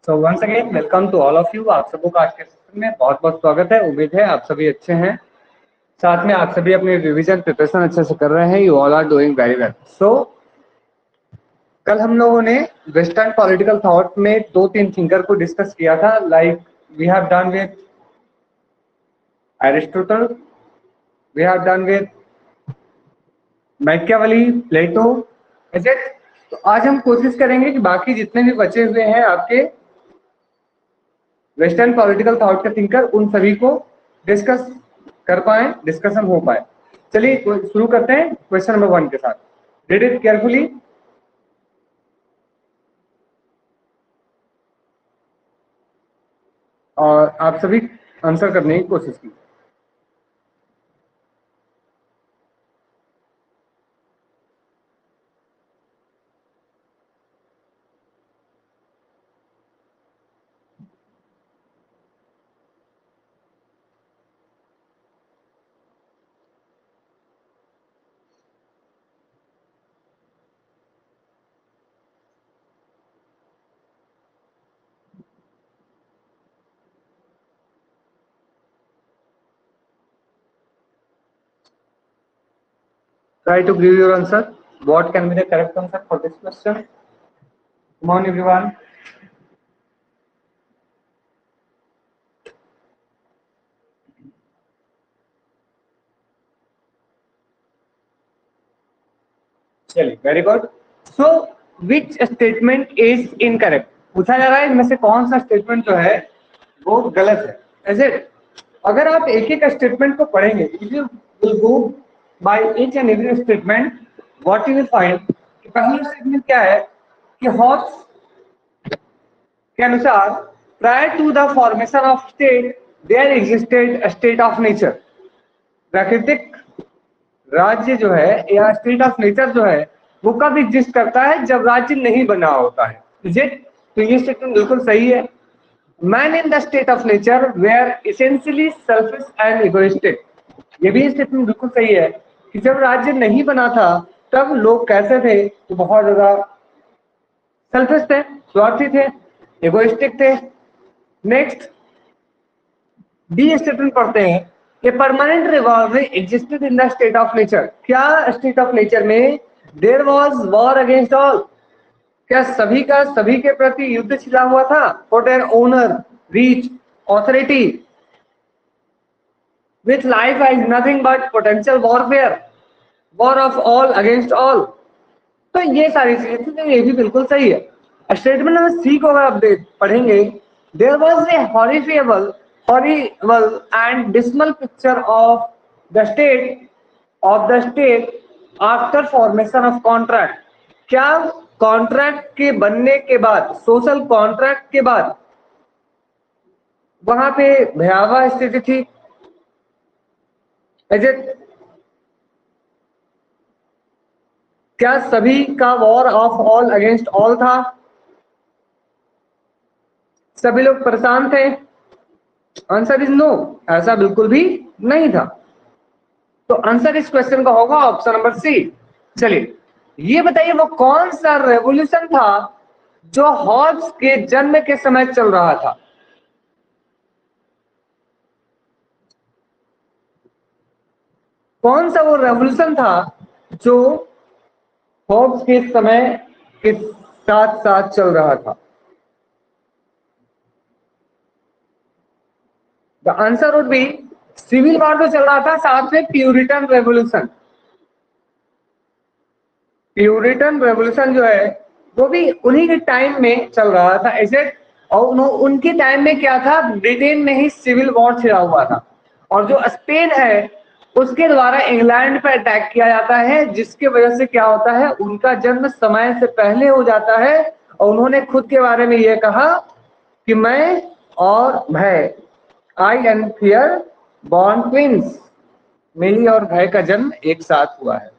So once again welcome to all of you. आप सबको का आज के सेशन में बहुत बहुत स्वागत है। उम्मीद है आप सभी अच्छे हैं, साथ में आप सभी अपनी रिवीजन प्रिपरेशन अच्छे से कर रहे हैं। You all are doing very well. So कल हम लोगों ने वेस्टर्न पॉलिटिकल थॉट में दो तीन थिंकर को डिस्कस किया था। Like we have done with Aristotle, we have done with Machiavelli, Plato, एसेट। तो आज हम कोशिश करेंगे कि बाकी जितने भी बचे हुए हैं आपके वेस्टर्न पॉलिटिकल थॉट के थिंकर, उन सभी को डिस्कस कर पाए, डिस्कशन हो पाए। चलिए शुरू करते हैं क्वेश्चन नंबर 1 के साथ। रीड इट केयरफुली और आप सभी आंसर करने की कोशिश कीजिए। Try to give your answer. What can be the correct answer for this question? Come on, everyone. चलिए, very good. So which statement is incorrect? पूछा जा रहा है इनमें से कौन सा स्टेटमेंट जो है वो गलत है। ऐसे अगर आप एक एक स्टेटमेंट को पढ़ेंगे, if you will go by each and every statement, what you will find कि पहला स्टेटमेंट क्या है कि हॉब्स के अनुसार prior to the formation of state there existed a state of nature. प्राकृतिक राज्य जो है या स्टेट ऑफ नेचर जो है वो कब एग्जिस्ट करता है? जब राज्य नहीं बना होता है। तो ये स्टेटमेंट बिल्कुल सही है। Man in the state of nature were essentially selfish and egoistic. ये भी स्टेटमेंट बिल्कुल सही है कि जब राज्य नहीं बना था तब लोग कैसे थे? तो बहुत ज्यादा सेल्फिश थे, स्वार्थी थे, इगोइस्टिक थे। नेक्स्ट बी स्टेटमेंट पढ़ते हैं कि permanent revolver existed in the state of nature. क्या स्टेट ऑफ नेचर में there was war against all? क्या सभी का सभी के प्रति युद्ध छिड़ा हुआ था? For their honour, rich, authority, with life as nothing but potential warfare, war of all against all. तो ये सारी चीजें, ये भी बिल्कुल सही है। स्टेटमेंट नंबर सी को अगर आप पढ़ेंगे, there was a horrifiable and dismal picture of the state after formation of contract. क्या कॉन्ट्रैक्ट के बनने के बाद, सोशल कॉन्ट्रैक्ट के बाद वहां पे भयावह स्थिति थी? क्या सभी का war of all against all था? सभी लोग परेशान थे? आंसर इज नो, ऐसा बिल्कुल भी नहीं था। तो आंसर इस क्वेश्चन का होगा ऑप्शन नंबर सी। चलिए ये बताइए वो कौन सा रेवोल्यूशन था जो हॉब्स के जन्म के समय चल रहा था? कौन सा वो रेवोल्यूशन था जो हॉब्स के समय के साथ साथ चल रहा था? The answer would be civil war तो चल रहा था, साथ में प्यूरिटन रेवोल्यूशन। प्यूरिटन रेवोल्यूशन जो है वो भी उन्हीं के टाइम में चल रहा था ऐसे। और उनके टाइम में क्या था? ब्रिटेन में ही सिविल वॉर छिड़ा हुआ था और जो स्पेन है उसके द्वारा इंग्लैंड पर अटैक किया जाता है, जिसकी वजह से क्या होता है, उनका जन्म समय से पहले हो जाता है। और उन्होंने खुद के बारे में यह कहा कि मैं और भय, आई एंड फियर बॉर्न ट्विंस, मेरी और भय का जन्म एक साथ हुआ है।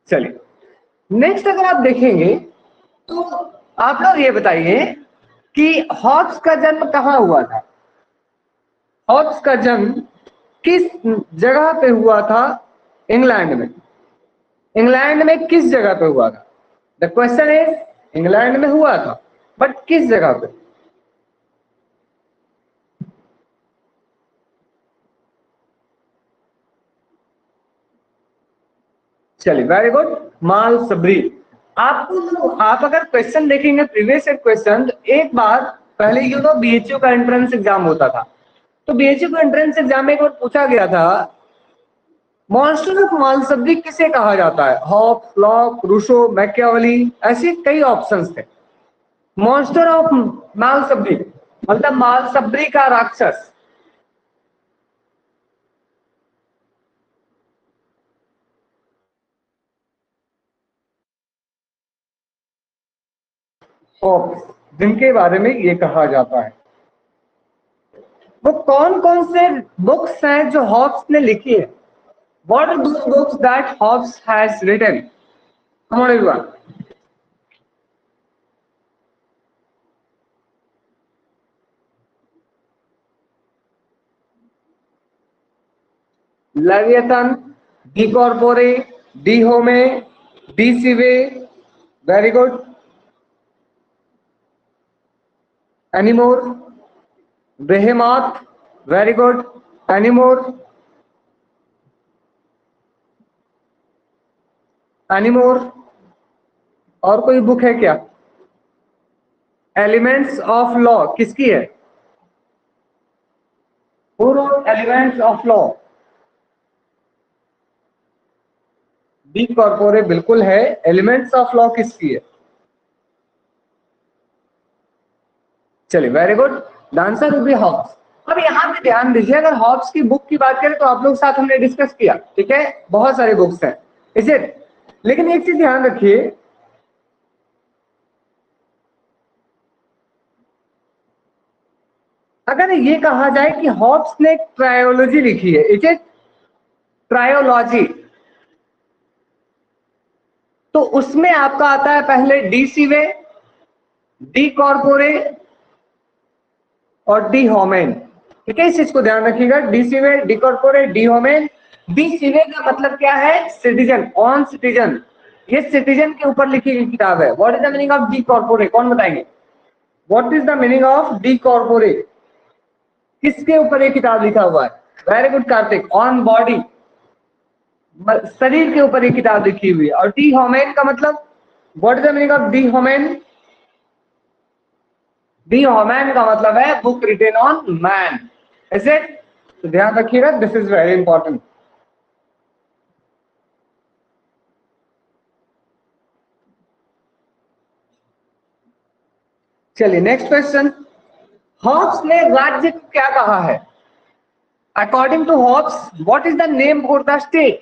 चलिए नेक्स्ट अगर आप देखेंगे तो आप लोग ये बताइए कि हॉब्स का जन्म कहाँ हुआ था? हॉब्स का जन्म किस जगह पे हुआ था इंग्लैंड में? इंग्लैंड में किस जगह पे हुआ था? द क्वेश्चन इज, इंग्लैंड में हुआ था बट किस जगह पे? चलिए वेरी गुड, माल सबरी। आपको, आप अगर क्वेश्चन देखेंगे प्रीवियस क्वेश्चन, एक बार पहले यू नो बीएचयू का एंट्रेंस एग्जाम होता था, तो बीएचयू का एंट्रेंस एग्जाम में एक बार पूछा गया था, मॉन्स्टर ऑफ माल सबरी किसे कहा जाता है? हॉब्स, लॉक, रूसो, मैकियावेली, ऐसे कई ऑप्शंस थे। मॉन्स्टर ऑफ माल सबरी मतलब माल सबरी का राक्षस। हॉब्स, जिनके बारे में ये कहा जाता है, वो कौन कौन से बुक्स हैं जो हॉब्स ने लिखी है? What are those books that Hobbes has written? Come on everyone. Leviathan, De Corpore, De Homine, De Cive, very good, anymore, Behemoth, very good, anymore, anymore. और कोई बुक है क्या? एलिमेंट्स ऑफ लॉ किसकी है? Who wrote elements of law? De Corpore बिल्कुल है। Elements of law किसकी है? चलिए very good, the answer will be Hobbes. अब यहाँ पे ध्यान दीजिए, अगर हॉब्स की बुक की बात करें तो आप लोग साथ हमने डिस्कस किया, ठीक है, बहुत सारी बुक्स हैं, इज इट? लेकिन एक चीज ध्यान रखिए, अगर ये कहा जाए कि हॉब्स ने एक ट्रायोलॉजी लिखी है, इज इट? ट्रायोलॉजी, तो उसमें आपका आता है पहले डी सीवे, डी कॉर्पोरे और डी होमेन, ठीक है, इस चीज को ध्यान रखिएगा। De Cive, De Corpore, De Homine. De Cive का मतलब क्या है? सिटीजन, ऑन सिटीजन, ये सिटीजन के ऊपर लिखी गई किताब है। What is the meaning of De Corpore? कौन बताएंगे? What is the meaning of De Corpore? किसके ऊपर ये किताब लिखा हुआ है? Very good Kartik, on body, शरीर के ऊपर ये किताब लिखी हुई है। और डी होमेन का मतलब, what is the meaning of De Homine? De Homine का मतलब है book written on man, is it? तो ध्यान रखिएगा, दिस इज वेरी इंपॉर्टेंट। चलिए नेक्स्ट क्वेश्चन, हॉब्स ने राज्य को क्या कहा है? According to Hobbes, what is the name for the state?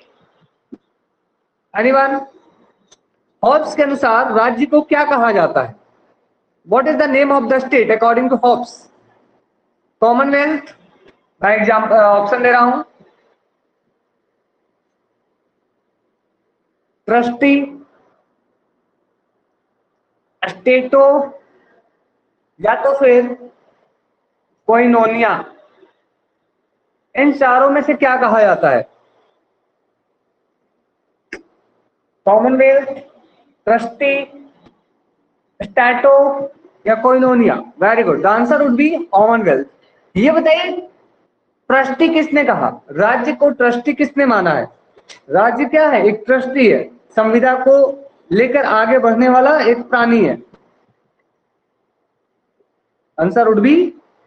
Anyone? Hobbes के अनुसार राज्य को क्या कहा जाता है? What is the name of the state according to Hobbes? Commonwealth, मैं एग्जाम्पल ऑप्शन दे रहा हूं, ट्रस्टी, स्टेटो, या तो फिर कोइनोनिया। इन चारों में से क्या कहा जाता है? कॉमनवेल्थ, ट्रस्टी, स्टैटो या koinonia? Very good, the answer would be commonwealth. ये बताइए, ट्रस्टी किसने कहा? राज्य को ट्रस्टी किसने माना है? राज्य क्या है? एक ट्रस्टी है, संविदा को लेकर आगे बढ़ने वाला एक प्राणी है। आंसर वुड बी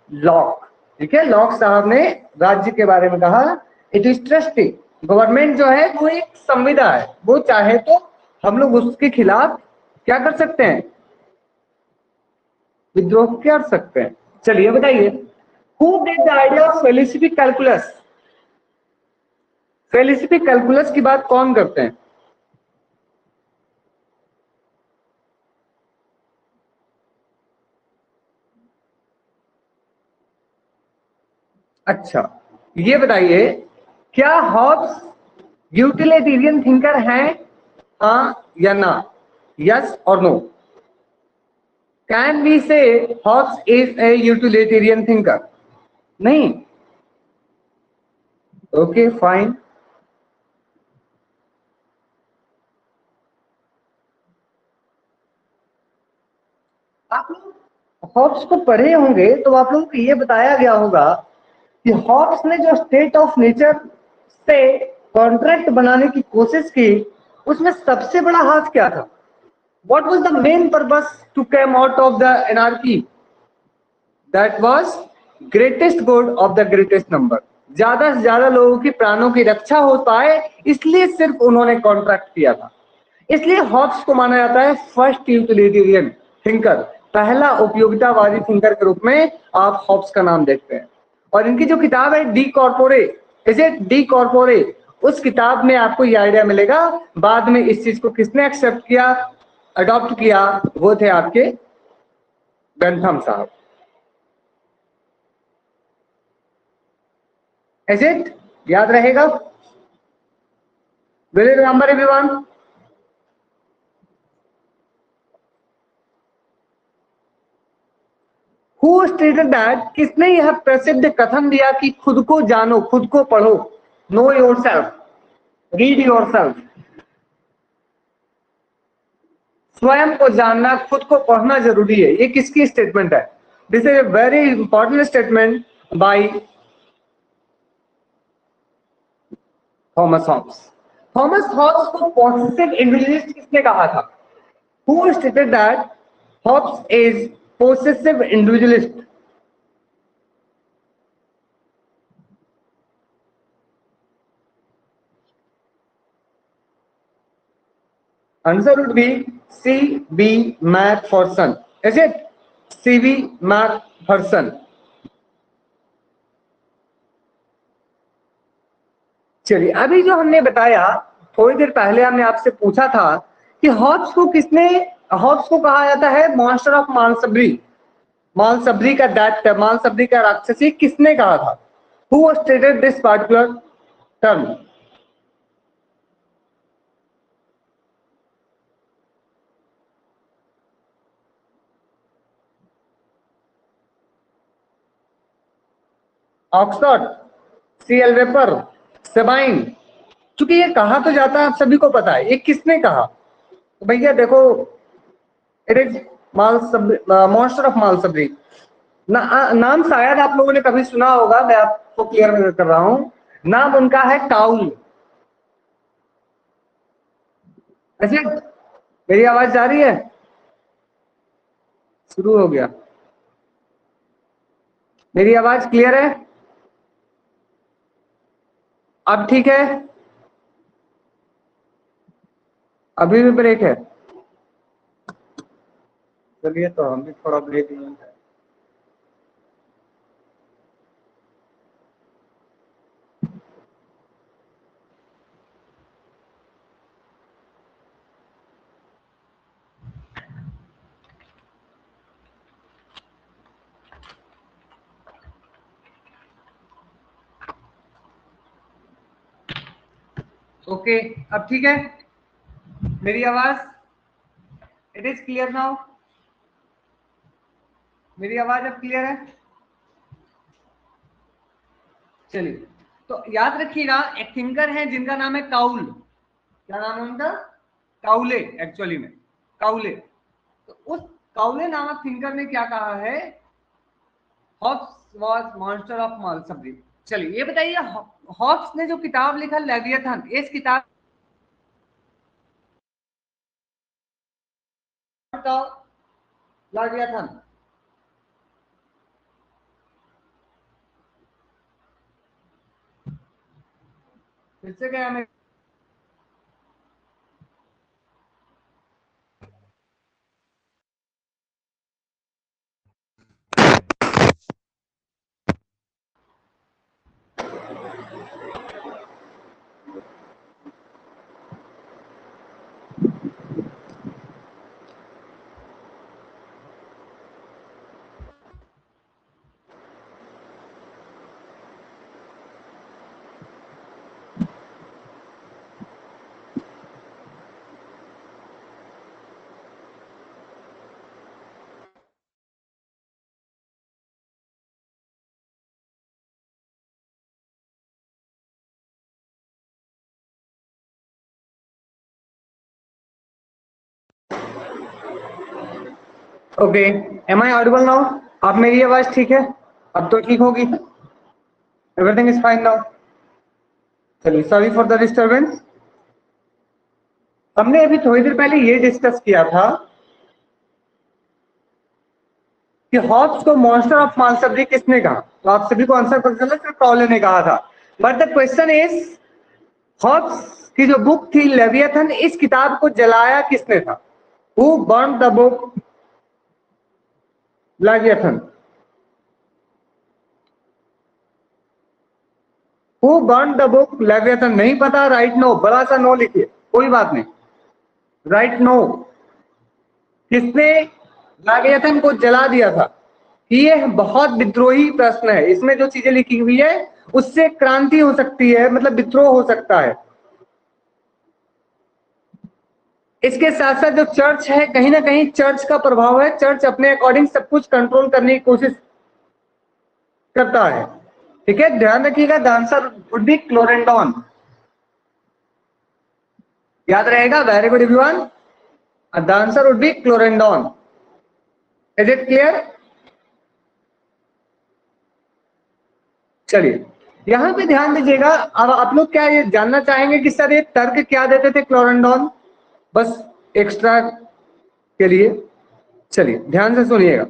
लॉक, ठीक है, लॉक साहब ने राज्य के बारे में कहा, इट इज ट्रस्टी। गवर्नमेंट जो है वो एक संविदा है, वो चाहे तो हम लोग उसके खिलाफ क्या कर सकते हैं? विद्रोह कर सकते हैं। चलिए बताइए, who get the idea of फेलिसिफिक calculus? फेलिसिफिक calculus की बात कौन करते हैं? अच्छा, ये बताइए, क्या हॉब्स यूटिलिटेरियन थिंकर हैं? हाँ या ना? यस और no? Can we say Hobbes is a utilitarian thinker? नहीं? Okay fine. आप लोग हॉब्स को पढ़े होंगे तो आप लोगों को ये बताया गया होगा कि हॉब्स ने जो स्टेट ऑफ नेचर से कॉन्ट्रैक्ट बनाने की कोशिश की, उसमें सबसे बड़ा हाथ क्या था? What was the main purpose to come out of the anarchy? That was greatest good of the greatest number. ज्यादा से ज्यादा लोगों की प्राणों की रक्षा हो पाए, इसलिए सिर्फ उन्होंने कॉन्ट्रैक्ट किया था। इसलिए हॉब्स को माना जाता है फर्स्ट यूटिलिटेरियन थिंकर, पहला उपयोगितावादी थिंकर के रूप में आप हॉब्स का नाम देखते हैं। और इनकी जो किताब है डी कॉर्पोरे, इज इट डी कॉर्पोरे, उस किताब में आपको ये आइडिया मिलेगा। बाद में इस चीज को किसने एक्सेप्ट किया, अडॉप्ट किया, वो थे आपके बेंथम साहब। इज इट, याद रहेगा? Will you remember everyone? Who stated that, किसने यह प्रसिद्ध कथन दिया कि खुद को जानो, खुद को पढ़ो, know your self, read your self. स्वयं को जानना, खुद को पढ़ना जरूरी है। ये किसकी स्टेटमेंट है? This is a very important statement by Thomas Hobbes. Thomas Hobbes को पॉजिटिव इंडिविजुअलिस्ट किसने कहा था? Who stated that Hobbes is possessive individualist? Answer would be C.B. Macpherson. Is it C.B. Macpherson? चलिए, अभी जो हमने बताया, थोड़ी देर पहले हमने आपसे पूछा था कि हॉब्स को किसने, हॉब्स को कहा जाता है मास्टर ऑफ मालसबरी, मालसबरी का दैट, मालसबरी का राक्षसी किसने कहा था? Who stated this particular term? Oxford, C.L. Vapour, Sabine. चूंकि ये कहा तो जाता है, आप सभी को पता है, ये किसने कहा? तो भैया देखो, इट इज मॉन्स्टर ऑफ मालसबरी। नाम शायद आप लोगों ने कभी सुना होगा, मैं आपको क्लियर कर रहा हूं। नाम उनका है काउल। ऐसे, मेरी आवाज जा रही है? शुरू हो गया। मेरी आवाज क्लियर है? अब ठीक है? अभी भी ब्रेक है? चलिए, तो हम भी थोड़ा ब्रेक लेंगे। ओके, अब ठीक है? मेरी आवाज, इट इज क्लियर नाउ? मेरी आवाज अब क्लियर है? चलिए, तो याद रखिएगा, एक थिंकर है जिनका नाम है काउल। क्या नाम है उनका? काउले, एक्चुअली में काउले। तो उस काउले नामक थिंकर ने क्या कहा है? Hobbes was monster of Malmesbury. चलिए, ये बताइए, हॉब्स ने जो किताब लिखा लेवियथन, इस किताब का लेवियथन, फिर से गया मैं। Okay, am I audible now? अब मेरी आवाज ठीक है? अब तो ठीक होगी, एवरीथिंग इज फाइन नाउ। चलिए, सॉरी फॉर द डिस्टर्बेंस। हमने अभी थोड़ी देर पहले ये डिस्कस किया था कि हॉब्स को मॉन्स्टर ऑफ मालसबरी किसने कहा। तो आप सभी को आंसर पता चला, सिर्फ कॉलर ने कहा था। But the question is, Hobbes की जो बुक थी लेवियथन, इस किताब को जलाया किसने था? Who burn the book leviathan? Who burn the book leviathan? नहीं पता? राइट नो, बड़ा सा नो लिखिए, कोई बात नहीं। Right no. किसने लेवियथन को जला दिया था? ये बहुत विद्रोही प्रश्न है। इसमें जो चीजें लिखी हुई है उससे क्रांति हो सकती है, मतलब विद्रोह हो सकता है। इसके साथ साथ जो चर्च है, कहीं ना कहीं चर्च का प्रभाव है। चर्च अपने अकॉर्डिंग सब कुछ कंट्रोल करने की कोशिश करता है। ठीक है, ध्यान रखिएगा, the answer would be Clarendon. याद रहेगा? Very good everyone, the answer would be Clarendon. Is it clear? चलिए, यहां पे ध्यान दीजिएगा। अब आप लोग क्या ये जानना चाहेंगे कि सर ये तर्क क्या देते थे क्लोरेंडॉन? बस एक्स्ट्रा के लिए। चलिए ध्यान से सुनिएगा,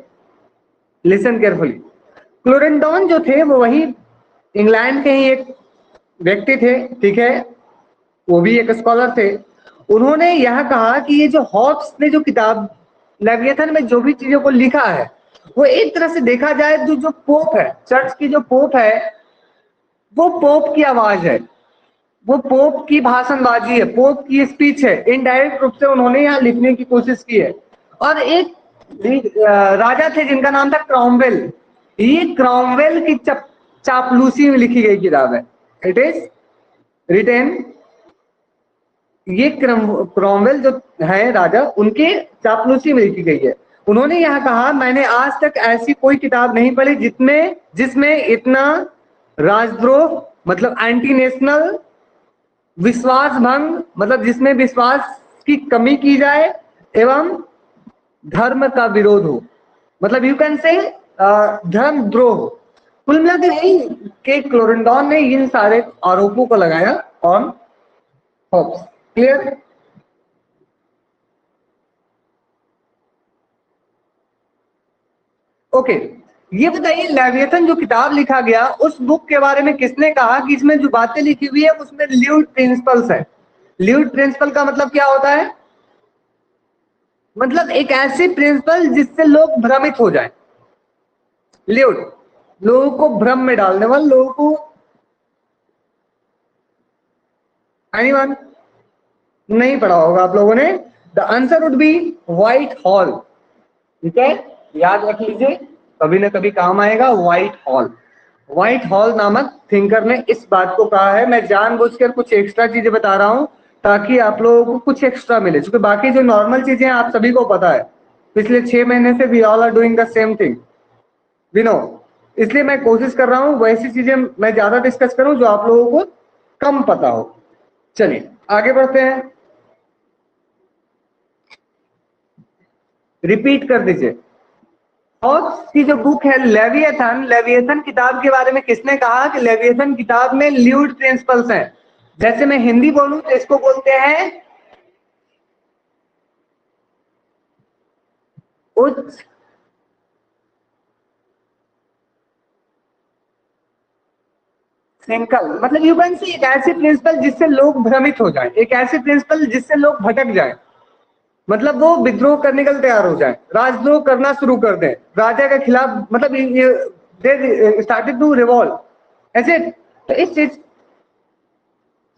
लिसन केयरफुली। क्लोरेंडॉन जो थे वो वही इंग्लैंड के ही एक व्यक्ति थे, ठीक है, वो भी एक स्कॉलर थे। उन्होंने यह कहा कि ये जो हॉब्स ने जो किताब लेवियथन में जो भी चीजों को लिखा है, वो एक तरह से देखा जाए तो जो पोप है, चर्च की जो पोप है, वो पोप की आवाज है, वो पोप की भाषणबाजी है, पोप की स्पीच है। इनडायरेक्ट रूप से उन्होंने यहाँ लिखने की कोशिश की है। और एक राजा थे जिनका नाम था क्रॉमवेल। ये क्रॉमवेल की चापलूसी में लिखी गई किताब है। इट इज रिटेन, ये क्रॉमवेल जो है राजा, उनके चापलूसी में लिखी गई है। उन्होंने यहाँ कहा, मैंने आज तक ऐसी कोई किताब नहीं पढ़ी जिसमें इतना राजद्रोह, मतलब एंटी नेशनल, विश्वास भंग, मतलब जिसमें विश्वास की कमी की जाए, एवं धर्म का विरोध हो, मतलब यू कैन से धर्म द्रोह। कुल मिलाकर यही कि क्लोरेंडॉन ने इन सारे आरोपों को लगाया ऑन हॉब्स। क्लियर? ओके, ये बताइए, लेवियथन जो किताब लिखा गया, उस बुक के बारे में किसने कहा कि इसमें जो बातें लिखी हुई है उसमें ल्यूड प्रिंसिपल्स है? ल्यूड प्रिंसिपल का मतलब क्या होता है? मतलब एक ऐसी प्रिंसिपल जिससे लोग भ्रमित हो जाए। ल्यूड, लोगों को भ्रम में डालने वाले, लोगों को। एनीवन? नहीं पढ़ा होगा आप लोगों ने। The answer would B white hall. ठीक है, याद रख लीजिए, कभी ना कभी काम आएगा। व्हाइट हॉल, व्हाइट हॉल नामक थिंकर ने इस बात को कहा है। मैं जानबूझकर कुछ एक्स्ट्रा चीजें बता रहा हूं ताकि आप लोगों को कुछ एक्स्ट्रा मिले, क्योंकि बाकी जो नॉर्मल चीजें आप सभी को पता है। पिछले 6 महीने से we all are doing the same thing, we know. इसलिए मैं कोशिश कर रहा हूं वैसी चीजें मैं ज्यादा डिस्कस करूं जो आप लोगों को कम पता हो। चलिए आगे बढ़ते हैं, रिपीट कर दीजिए। हॉब्स की जो बुक है लेवियथन, लेवियथन किताब के बारे में किसने कहा कि लेवियथन किताब में ल्यूड प्रिंसिपल्स हैं? जैसे मैं हिंदी बोलूं तो इसको बोलते हैं उच्च श्रृंखल, मतलब यू कैन सी एक ऐसी प्रिंसिपल जिससे लोग भ्रमित हो जाएं, एक ऐसी प्रिंसिपल जिससे लोग भटक जाएं, मतलब वो विद्रोह करने के लिए तैयार हो जाए, राजद्रोह करना शुरू कर दें राजा के खिलाफ, मतलब ये स्टार्टेड टू रिवॉल्व ऐसे। तो इस चीज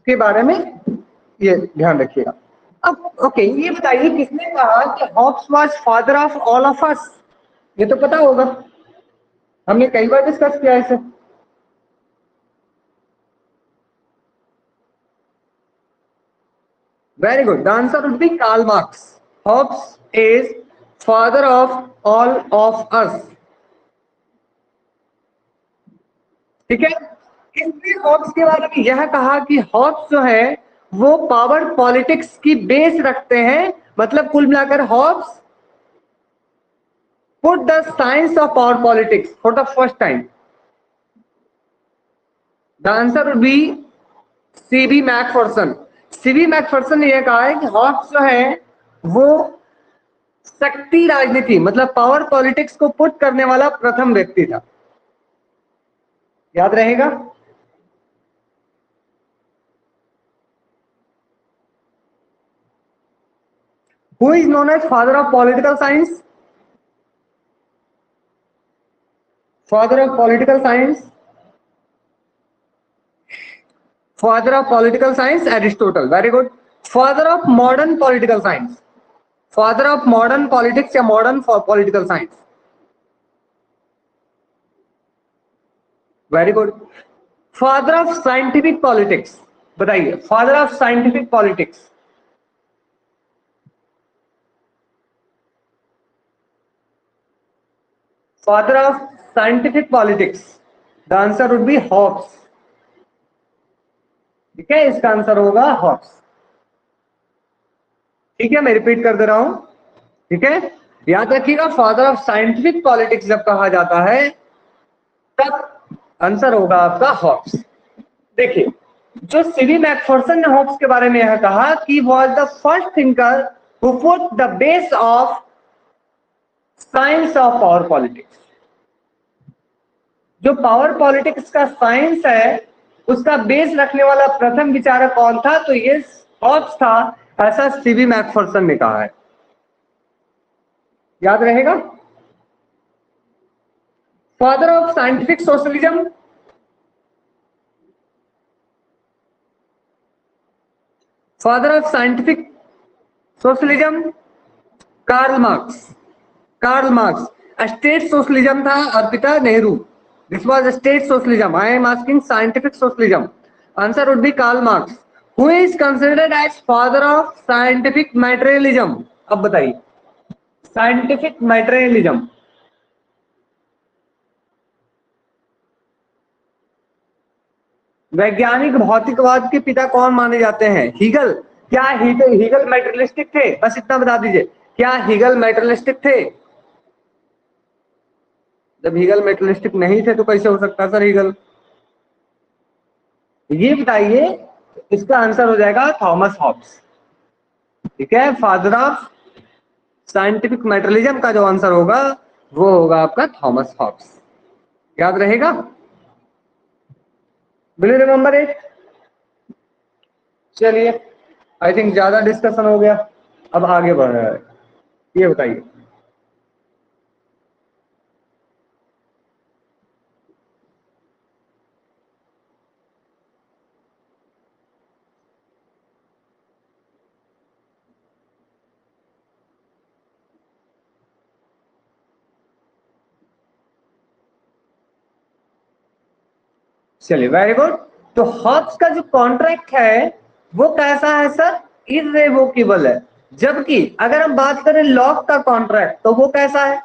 के बारे में ये ध्यान रखिएगा। अब ओके, ये बताइए किसने कहा कि Hobbes was father of all of us? ये तो पता होगा, हमने कई बार डिस्कस किया इसे। Very good, the answer would be Karl Marx. Hobbes is father of all of us. ठीक है, इसने हॉब्स के बारे में यह कहा कि हॉब्स जो है वो पावर पॉलिटिक्स की बेस रखते हैं। मतलब कुल मिलाकर Hobbs put the science of power politics for the first time? The answer would be CB Macpherson. CB Macpherson ने यह कहा है कि हॉब्स जो है वो शक्ति राजनीति मतलब पावर पॉलिटिक्स को पुट करने वाला प्रथम व्यक्ति था। याद रहेगा। Who is known as father of political science? Father of political science? Father of political science, Aristotle. Very good. Father of modern political science. Father of modern politics या modern political science. Very good. Father of scientific politics. बताइए, father of scientific politics. Father of scientific politics. The answer would be Hobbes. ठीक है, इसका answer होगा Hobbs. ठीक है, मैं repeat कर दे रहा हूं। ठीक है, याद रखिएगा, फादर ऑफ साइंटिफिक पॉलिटिक्स जब कहा जाता है तब आंसर होगा आपका हॉब्स। देखिए, जो सीबी मैकफर्सन ने हॉब्स के बारे में यह कहा कि was the first thinker who put the base of science of power politics. जो पावर पॉलिटिक्स का साइंस है उसका बेस रखने वाला प्रथम विचारक कौन था? तो ये हॉब्स था, ऐसा सीबी मैकफर्सन ने कहा है। याद रहेगा। Father of scientific socialism, father of scientific socialism Karl Marx. Karl Marx state socialism था और पिता Nehru. This was state socialism. I am asking scientific socialism. Answer would be Karl Marx. Who is considered as father of scientific materialism? अब बताइए, scientific materialism. वैज्ञानिक भौतिकवाद के पिता कौन माने जाते हैं? हीगल। क्या हीगल मेटेरियलिस्टिक थे? बस इतना बता दीजिए, क्या हीगल मेटेरियलिस्टिक थे? जब हीगल मेटेरियलिस्टिक नहीं थे तो कैसे हो सकता सर हीगल? ये बताइए। इसका आंसर हो जाएगा थॉमस हॉब्स। ठीक है, फादर ऑफ साइंटिफिक मेटेरियलिज्म का जो आंसर होगा वो होगा आपका थॉमस हॉब्स। याद रहेगा। Will you remember it? चलिए, आई थिंक ज्यादा डिस्कशन हो गया, अब आगे बढ़ रहा है। ये बताइए, चलिए वेरी गुड। तो हॉब्स का जो कॉन्ट्रैक्ट है वो कैसा है सर? इररेवोकेबल है। जबकि अगर हम बात करें लॉक का कॉन्ट्रैक्ट तो वो कैसा है?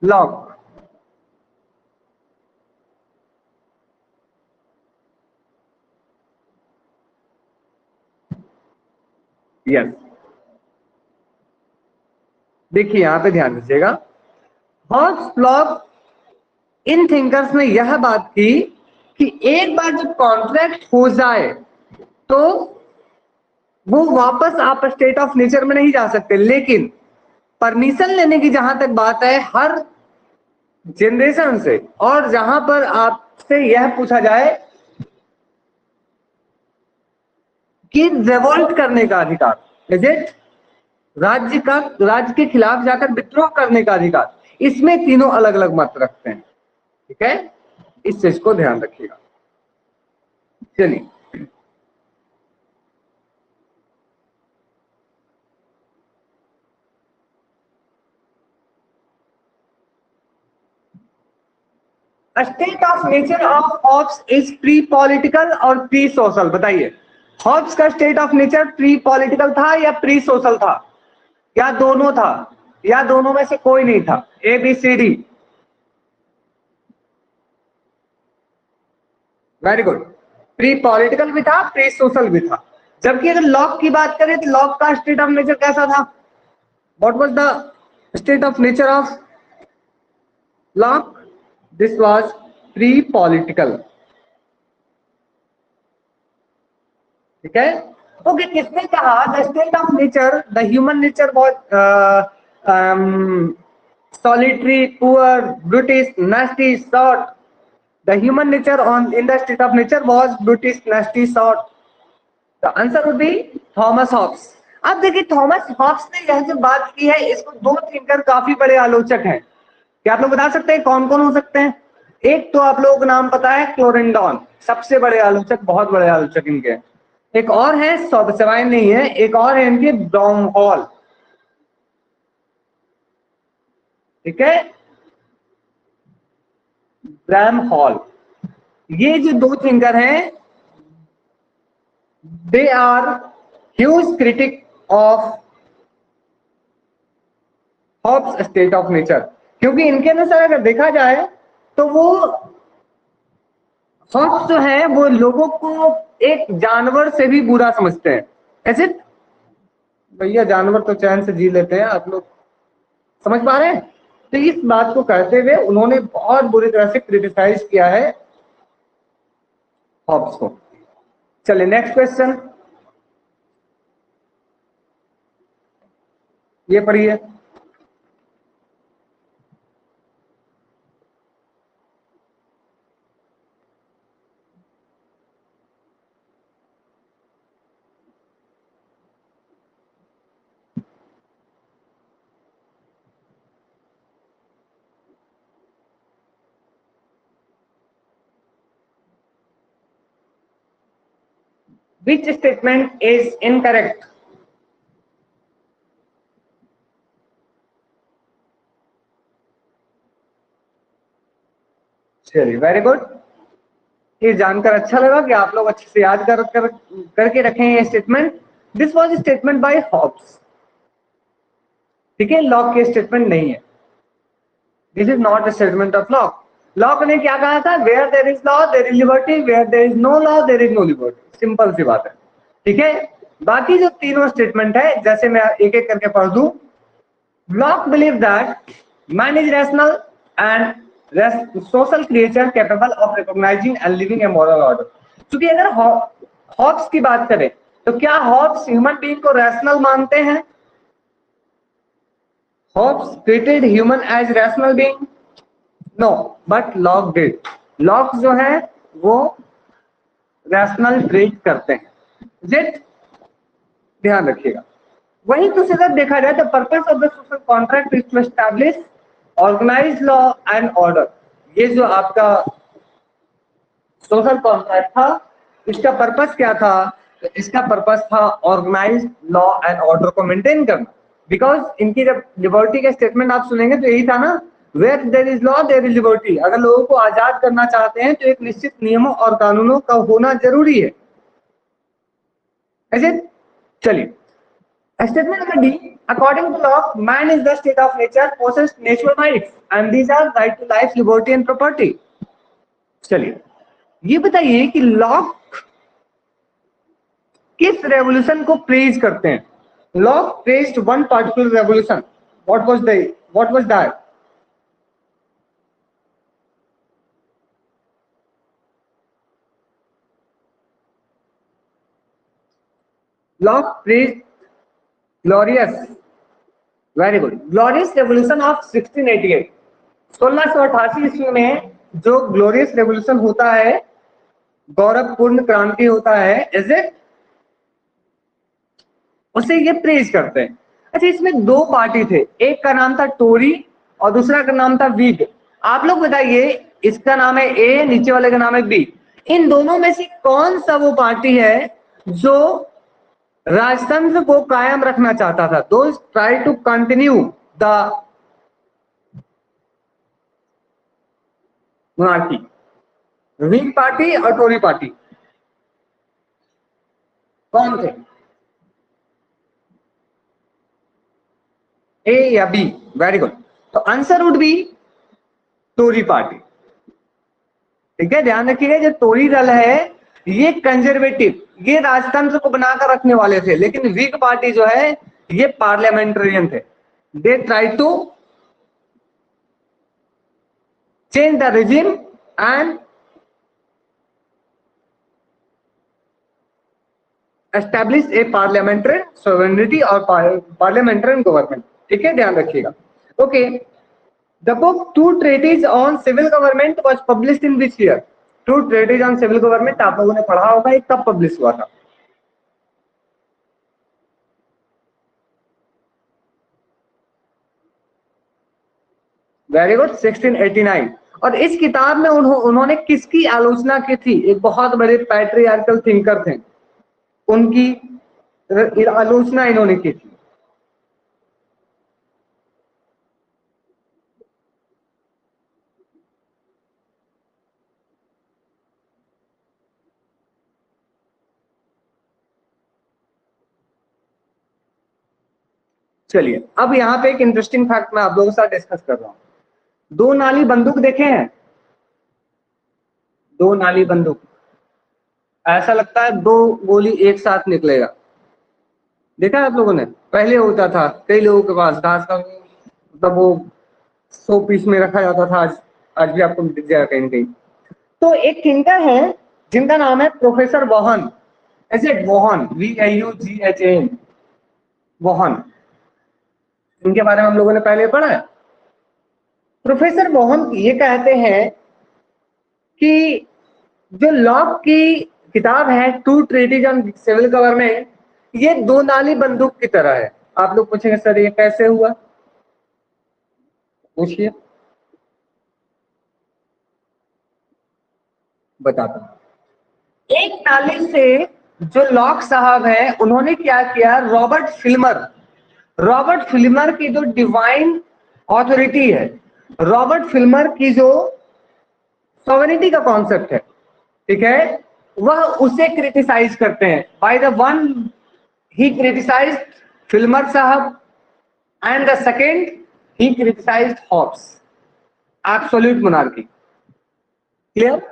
Lock yes. देखिए यहां पे ध्यान दीजिएगा, हॉब्स लॉक इन थिंकर्स ने यह बात की कि एक बार जब कॉन्ट्रैक्ट हो जाए तो वो वापस आप स्टेट ऑफ नेचर में नहीं जा सकते, लेकिन परमिशन लेने की जहां तक बात है हर जनरेशन से, और जहां पर आपसे यह पूछा जाए कि रिवोल्ट करने का अधिकार, इज इट राज्य के खिलाफ जाकर विद्रोह करने का अधिकार, इसमें तीनों अलग अलग मत रखते हैं। ठीक है, इस चीज को ध्यान रखिएगा। चलिए, state of nature of Hobbes is pre political और प्री सोशल। बताइए, हॉब्स का state of nature pre political था या प्री सोशल था, या दोनों था, या दोनों में से कोई नहीं था? A B C D. Very good. Pre political भी था, प्री सोशल भी था। जबकि अगर लॉक की बात करें तो लॉक का स्टेट ऑफ नेचर कैसा था? What was the state of nature of Locke? This was pre-political. ठीक है? ओके, किसने कहा the state of nature, the human nature was solitary, poor, brutish, nasty, short. The human nature on in the state of nature was brutish, nasty, short. The answer would be Thomas Hobbes. अब देखिए Thomas Hobbes ने यह जो बात की है, इसको दो थिंकर काफी बड़े आलोचक हैं. क्या आप लोग बता सकते हैं कौन कौन हो सकते हैं? एक तो आप लोगों को नाम पता है क्लोरेंडॉन, सबसे बड़े आलोचक, बहुत बड़े आलोचक इनके. एक और है, सवाई नहीं है, एक और है इनके ब्राउनहॉल. ठीक है, ब्राउनहॉल. ये जो दो थिंकर हैं, they are huge critic of Hobbes state of nature. क्योंकि इनके अनुसार अगर देखा जाए तो वो हॉब्स जो है वो लोगों को एक जानवर से भी बुरा समझते हैं. ऐसे भैया जानवर तो चैन से जी लेते हैं, आप लोग समझ पा रहे हैं? तो इस बात को कहते हुए उन्होंने बहुत बुरी तरह से क्रिटिसाइज किया है हॉब्स को. चलिए नेक्स्ट क्वेश्चन, ये पढ़िए. Which statement is incorrect? चलिए वेरी गुड. ये जानकर अच्छा लगा कि आप लोग अच्छे से याद करके रखें ये statement. This was statement by Hobbes. ठीक है, लॉक के स्टेटमेंट नहीं है. This is not a statement of Locke. Locke ने क्या कहा था? Where there is law there is liberty, where there is no law there is no liberty. Simple सी बात है. ठीक है, बाकी जो तीनों स्टेटमेंट है, जैसे मैं एक एक करके पढ़ दूं. Lock believe that man is rational and social creature capable of recognising and living A moral order. क्योंकि अगर हॉब्स की बात करें तो क्या हॉब्स ह्यूमन बीइंग को रैशनल मानते हैं? Hobbes treated human as rational being? No, but Locke did. Locke जो है वो रैशनल ट्रीट करते हैं. जिट ध्यान रखिएगा. वहीं दूसरी तरफ देखा जाए तो purpose of the social contract is to establish organised law and order. ये जो आपका सोशल कॉन्ट्रैक्ट था, इसका पर्पस क्या था? तो इसका पर्पस था ऑर्गेनाइज्ड लॉ एंड ऑर्डर को मेंटेन करना. बिकॉज इनकी जब लिबर्टी का स्टेटमेंट आप सुनेंगे तो यही था ना, where there is law there is liberty. अगर लोगों को आजाद करना चाहते हैं तो एक निश्चित नियमों और कानूनों का होना जरूरी है. ऐसे चलिए statement number D. According to Locke, man is the state of nature possess natural rights and these are right to life, liberty and property. चलिए ये बताइए कि लॉक किस रेवोल्यूशन को प्रेज करते हैं? Locke praised one particular revolution. What was that? Locke praised glorious. Very good. Glorious revolution of 1688. 1688 ईस्वी में जो ग्लोरियस रेवोल्यूशन होता है, गौरवपूर्ण क्रांति होता है, इज इट, उसे ये प्रेज करते हैं. अच्छा, इसमें दो पार्टी थे, एक का नाम था टोरी और दूसरा का नाम था व्हिग. आप लोग बताइए, इसका नाम है ए, नीचे वाले का नाम है बी. इन दोनों में से कौन सा वो पार्टी है जो राजतंत्र को कायम रखना चाहता था? Those try to continue the monarchy. Whig party और टोरी पार्टी कौन थे? ए या बी? Very good. तो answer would be Tory party. ठीक है, ध्यान रखिएगा, जो टोरी दल है ये कंजर्वेटिव, ये राजतंत्र को बनाकर रखने वाले थे, लेकिन व्हिग पार्टी जो है ये पार्लियामेंटेरियन थे. they try to change the regime and establish a parliamentary sovereignty और parliamentary government. ठीक है, ध्यान रखिएगा. Okay, the book Two Treatises on Civil Government was published in which year? Two Treatises on Civil Government आप लोगों ने पढ़ा होगा, ये कब पब्लिश हुआ था? Very good, 1689. और इस किताब में उन्होंने किसकी आलोचना की थी? एक बहुत बड़े पैट्रियार्कल थिंकर थे, उनकी आलोचना इन्होंने की थी. चलिए, अब यहाँ पे एक इंटरेस्टिंग फैक्ट मैं आप लोगों के साथ डिस्कस कर रहा हूं. दो नाली बंदूक देखे हैं? दो नाली बंदूक, ऐसा लगता है दो गोली एक साथ निकलेगा. देखा है आप लोगों ने? पहले होता था कई लोगों के पास घास का, मतलब वो 100 पीस में रखा जाता था. आज भी आपको दिख जाएगा कहीं ना कहीं. तो एक थिंकर है जिनका नाम है प्रोफेसर वॉहन. ऐसे वॉहन, VAUGHAN, वॉहन. इनके बारे में हम लोगों ने पहले पढ़ा है. प्रोफेसर वॉहन ये कहते हैं कि जो लॉक की किताब है two treatise on civil government, ये दो नाली बंदूक की तरह है. आप लोग पूछेंगे सर ये कैसे हुआ? पूछिए, बताता हूं. एक नाली से जो लॉक साहब है, उन्होंने क्या किया, रॉबर्ट फिल्मर की जो डिवाइन ऑथोरिटी है, रॉबर्ट फिल्मर की जो सॉवरेनिटी का कॉन्सेप्ट है, ठीक है, वह उसे क्रिटिसाइज करते हैं. By the one he criticized Filmer साहब, and the second he criticized Hobbes, absolute monarchy. Clear?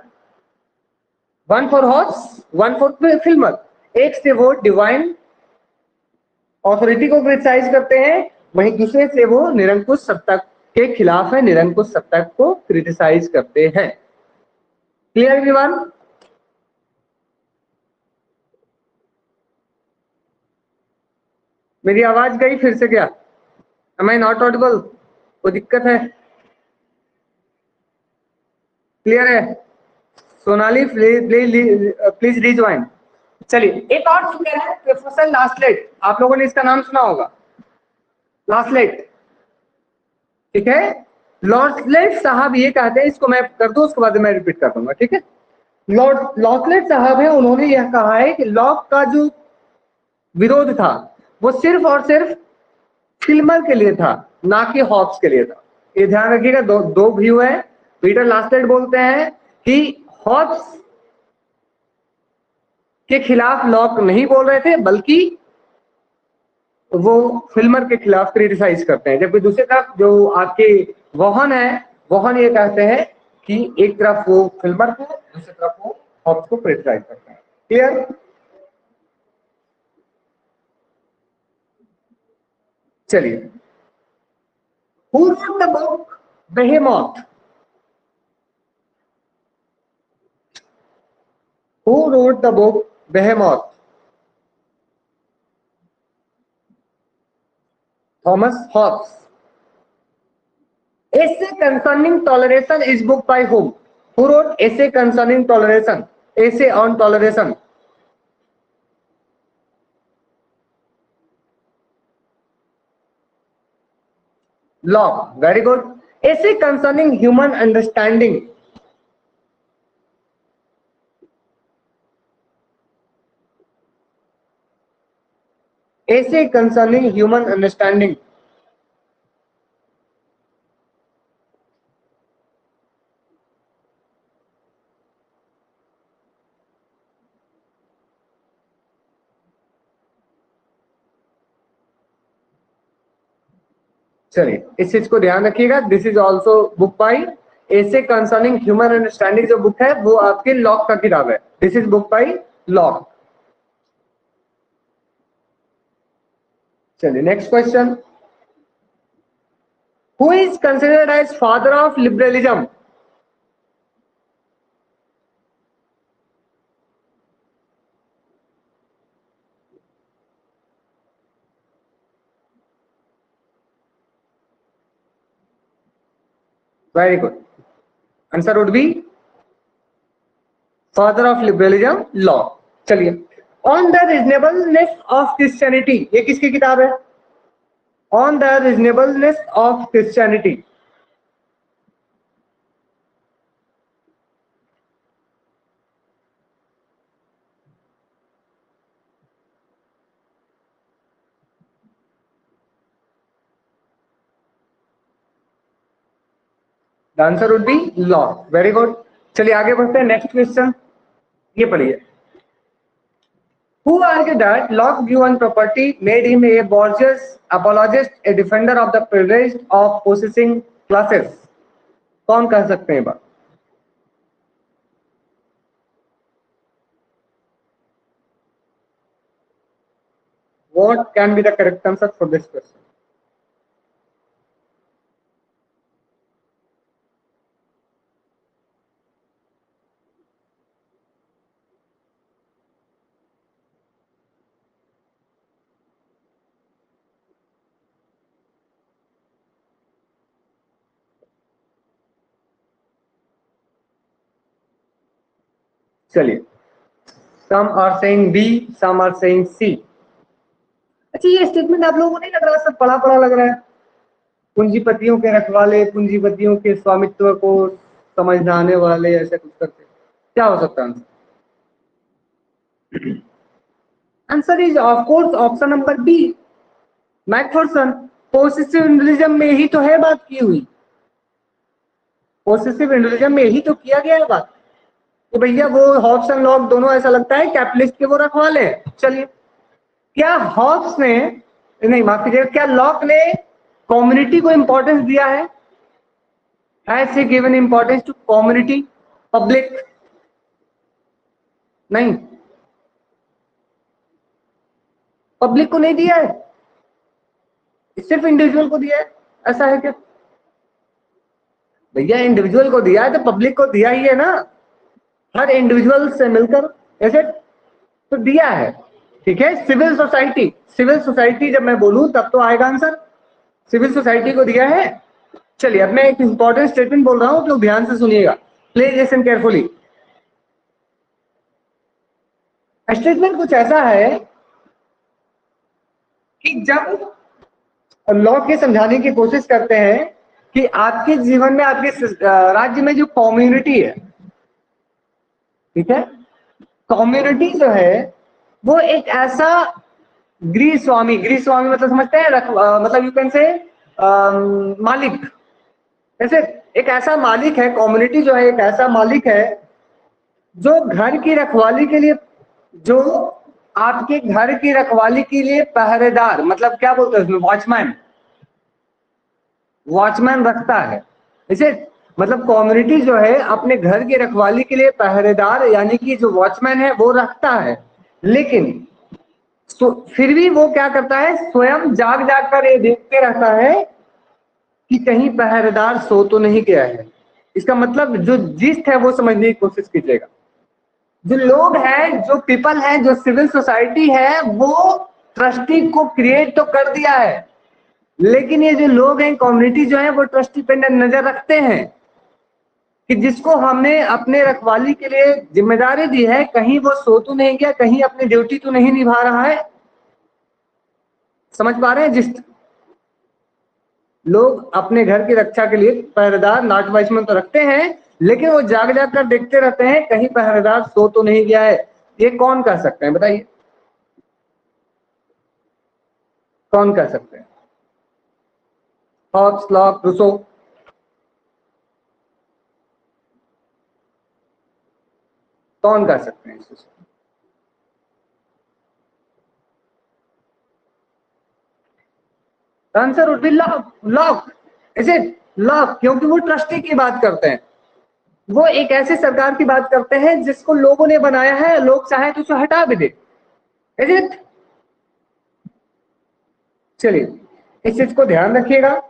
One for Hobbes, one for Filmer. एक से वो डिवाइन ऑथोरिटी को क्रिटिसाइज करते हैं, वहीं दूसरे से वो निरंकुश सत्ता के खिलाफ है, निरंकुश सत्ता को क्रिटिसाइज करते हैं. Clear everyone? मेरी आवाज गई फिर से क्या? Am I not audible? कोई दिक्कत है? क्लियर है? Sonali please rejoin. चलिए, एक और फिगर है प्रोफेसर लास्लेट. आप लोगों ने इसका नाम सुना होगा, लास्लेट. ठीक है, लास्लेट साहब ये कहते हैं, इसको मैं कर दूं उसके बाद मैं रिपीट कर दूंगा. ठीक है, लास्लेट साहब है, उन्होंने यह कहा है कि लॉक का जो विरोध था वो सिर्फ और सिर्फ फिल्मर के लिए था, ना कि हॉब्स के लिए था. ये ध्यान रखिएगा, दो व्यू है. पीटर लास्लेट बोलते हैं कि हॉब्स के खिलाफ लॉक नहीं बोल रहे थे, बल्कि वो फिल्मर के खिलाफ क्रिटिसाइज करते हैं. जबकि दूसरी तरफ जो आपके वॉहन है, वॉहन ये कहते हैं कि एक तरफ वो फिल्मर को, दूसरी तरफ वो हॉब्स को क्रिटिसाइज करते हैं. क्लियर? चलिए, who wrote the book Behemoth? Who wrote the book Behemoth? Thomas Hobbes. Essay concerning toleration is book by whom? Who wrote Essay concerning toleration? Essay on toleration. Locke. Very good. Essay concerning human understanding. Essay concerning human understanding. चलिए, इस चीज को ध्यान रखिएगा. This is also book by essay concerning human understanding. जो book है वो आपके लॉक का किताब है. This is book by Locke. चलिए, next question. Who is considered as father of liberalism? Very good, answer would be father of liberalism Locke. चलिए, on the reasonableness of Christianity, ये किसकी किताब है? On the reasonableness of Christianity. The answer would be Locke. Very good. चलिए आगे बढ़ते हैं, next question ये पढ़िए। Who argued that Locke view on property made him a bourgeois apologist, a defender of the privileged of possessing classes? कौन कह सकते हैं बात? What can be the correct answer for this question? चलिए, some are saying B, some are saying C. अच्छा, ये statement आप लोगों को नहीं लग रहा सब पढ़ा पढ़ा लग रहा है? पूंजीपतियों के रखवाले, पूंजीपतियों के स्वामित्व को समझाने वाले, ऐसे कुछ करते, क्या हो सकता है answer? Answer is of course option number B, Macpherson. Possessive individualism में ही तो है बात की हुई, पोसेसिव इंडिविजुअलिज्म में ही तो किया गया है बात कि भैया वो हॉब्स एंड लॉक दोनों ऐसा लगता है कैपिटलिस्ट के वो रखवाले हैं। चलिए, क्या हॉब्स ने, नहीं माफ कीजिएगा, क्या लॉक ने कम्युनिटी को इंपॉर्टेंस दिया है? Has he given importance to community, public? नहीं, पब्लिक को नहीं दिया है, सिर्फ इंडिविजुअल को दिया है। ऐसा है क्या? भैया इंडिविजुअल को दिया है तो पब्लिक को दिया ही है ना, हर इंडिविजुअल से मिलकर, ऐसे तो दिया है। ठीक है, सिविल सोसाइटी, सिविल सोसाइटी जब मैं बोलूं तब तो आएगा आंसर, सिविल सोसाइटी को दिया है। चलिए, अब मैं एक इंपॉर्टेंट स्टेटमेंट बोल रहा हूं तो ध्यान से सुनिएगा, प्लीज लिसन केयरफुली। स्टेटमेंट कुछ ऐसा है कि जब लॉ के समझाने की कोशिश करते हैं कि आपके जीवन में, आपके राज्य में जो कम्युनिटी है, ठीक है, कम्युनिटी जो है वो एक ऐसा गृहस्वामी, गृहस्वामी मतलब समझते हैं, मतलब यू कैन से मालिक, ऐसे एक ऐसा मालिक है, कम्युनिटी जो है एक ऐसा मालिक है जो घर की रखवाली के लिए, जो आपके घर की रखवाली के लिए पहरेदार, मतलब क्या बोलते हैं उसमें, वॉचमैन, वॉचमैन रखता है। इसे मतलब कम्युनिटी जो है अपने घर की रखवाली के लिए पहरेदार, यानी कि जो वॉचमैन है वो रखता है, लेकिन फिर भी वो क्या करता है, स्वयं जाग जाग कर ये देखते रहता है कि कहीं पहरेदार सो तो नहीं गया है। इसका मतलब जो जिस्ट है वो समझने की कोशिश कीजिएगा। जो लोग हैं, जो पीपल है, जो सिविल सोसाइटी है, वो ट्रस्टी को क्रिएट तो कर दिया है, लेकिन ये जो लोग हैं, कम्युनिटी जो है, वो ट्रस्टी पे नजर रखते हैं कि जिसको हमने अपने रखवाली के लिए जिम्मेदारी दी है, कहीं वो सो तो नहीं गया, कहीं अपनी ड्यूटी तो नहीं निभा रहा है। समझ पा रहे हैं? जिस लोग अपने घर की रक्षा के लिए पहरेदार, नॉट वॉचमैन तो रखते हैं, लेकिन वो जाग जाग कर देखते रहते हैं कहीं पहरेदार सो तो नहीं गया है। ये कौन कर सकते हैं बताइए, कौन कर सकते हैं? Hobbes, Locke, Rousseau? कौन कर सकते हैं इस? Answer would be Locke. Locke, इसे लॉक, क्योंकि वो ट्रस्टी की बात करते हैं, वो एक ऐसी सरकार की बात करते हैं जिसको लोगों ने बनाया है, लोग चाहे तो उसे हटा भी दे। Is it? चलिए, इस चीज को ध्यान रखिएगा।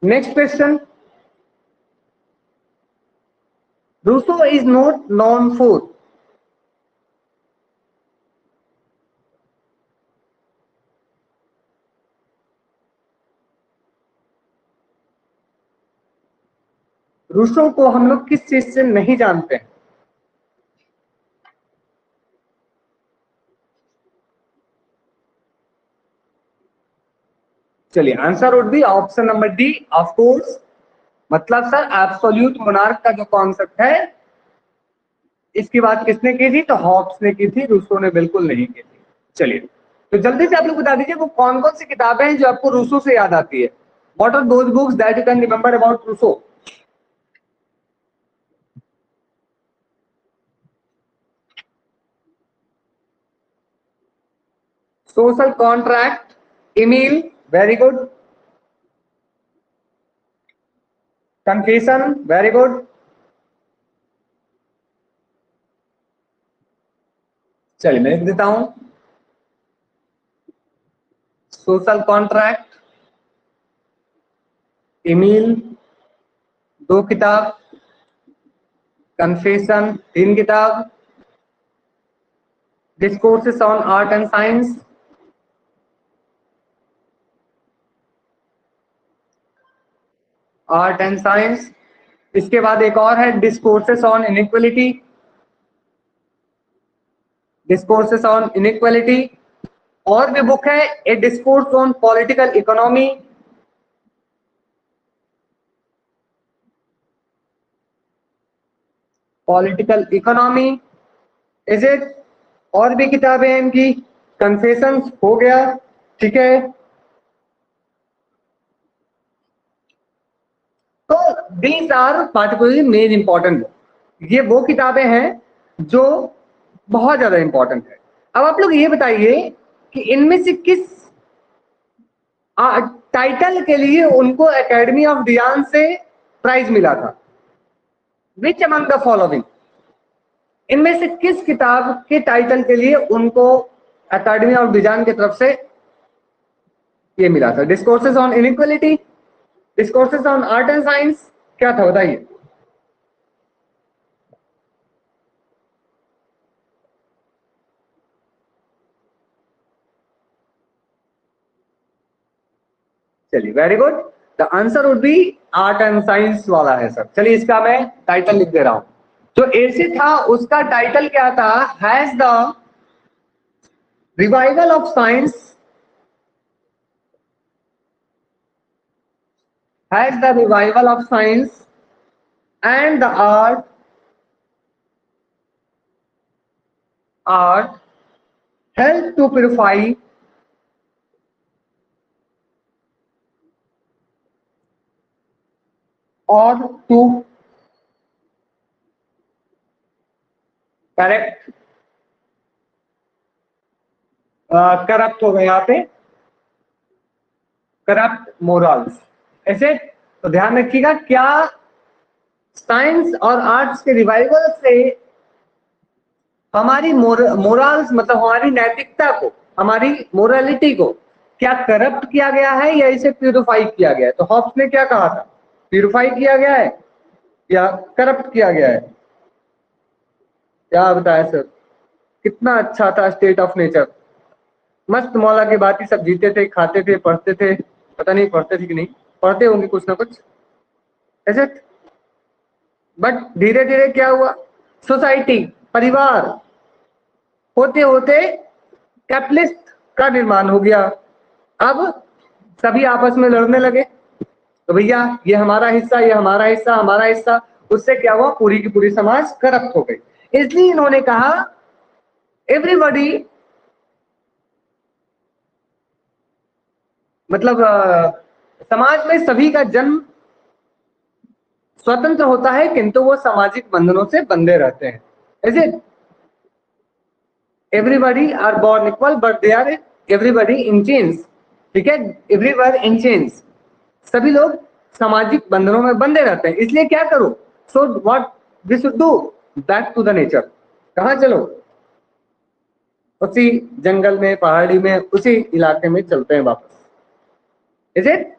Next question, Rousseau is not known for. Rousseau को हम लोग किस चीज से नहीं जानते हैं? चलिए, answer would be option number D, of course. मतलब सर एब्सोल्यूट मोनार्क का जो कॉन्सेप्ट है, इसकी बात किसने की थी? तो हॉब्स ने की थी, रूसो ने बिल्कुल नहीं की थी। चलिए, तो जल्दी से आप लोग बता दीजिए वो कौन कौन सी किताबें हैं जो आपको रूसो से याद आती है। What are those books that you can remember about Rousseau? Social contract, Emile, very good. Confession, very good. चलिए मैं लिख देता हूं, सोशल कॉन्ट्रैक्ट, इमील 2 किताब, कन्फेशन 3 किताब, discourses on art and science, art and science. इसके बाद एक और है discourses on inequality, discourses on inequality. और भी बुक है, a discourse on political economy, political economy is it. और भी किताबें हैं इनकी, कन्फेशंस हो गया, ठीक है। तो these are particularly main important book. ये वो किताबें हैं जो बहुत ज्यादा इंपॉर्टेंट है। अब आप लोग ये बताइए कि इनमें से किस टाइटल के लिए उनको एकेडमी ऑफ डिजाइन से प्राइज मिला था? विच अमंग द फॉलोइंग, इनमें से किस किताब के टाइटल के लिए उनको एकेडमी ऑफ डिजाइन की तरफ से ये मिला था? Discourses on inequality, discourses on art and science, क्या था बताइए? चलिए very good, the answer would B art and science वाला है सर। चलिए इसका मैं टाइटल लिख दे रहा हूं। जो एसे था उसका टाइटल क्या था? Has the revival of science, has the revival of science and the art help to purify और टू करेक्ट करप्ट हो गए यहाँ पे, करप्ट मोरल्स, ऐसे। तो ध्यान रखिएगा, क्या साइंस और आर्ट्स के रिवाइवल से हमारी मोरल्स मतलब हमारी नैतिकता को, हमारी मोरालिटी को क्या करप्ट किया गया है या इसे प्यूरिफाई किया गया है? तो हॉब्स ने क्या कहा था? प्यूरिफाई किया गया है या करप्ट किया गया है? क्या बताया सर? कितना अच्छा था स्टेट ऑफ नेचर, मस्त मौला की बात ही सब जीते थे, खाते थे, पढ़ते थे, पता नहीं पढ़ते थे कि नहीं, पढ़ते होंगे कुछ ना कुछ, ऐसे। बट धीरे धीरे क्या हुआ? सोसाइटी, परिवार होते होते कैपिटलिस्ट का निर्माण हो गया। अब सभी आपस में लड़ने लगे, तो भैया ये हमारा हिस्सा, ये हमारा हिस्सा, हमारा हिस्सा। उससे क्या हुआ? पूरी की पूरी समाज करप्ट हो गई। इसलिए इन्होंने कहा एवरीबॉडी, मतलब समाज में सभी का जन्म स्वतंत्र होता है, किंतु वो सामाजिक बंधनों से बंधे रहते हैं। Is it? Everybody are born equal but they are everybody in chains, ठीक है, एवरीवन इन चेन्स। सभी लोग सामाजिक बंधनों में बंधे रहते हैं। इसलिए क्या करो? So what we should do? Back to the nature. कहाँ चलो? उसी जंगल में, पहाड़ी में, उसी इलाके में चलते हैं वापस। Is it?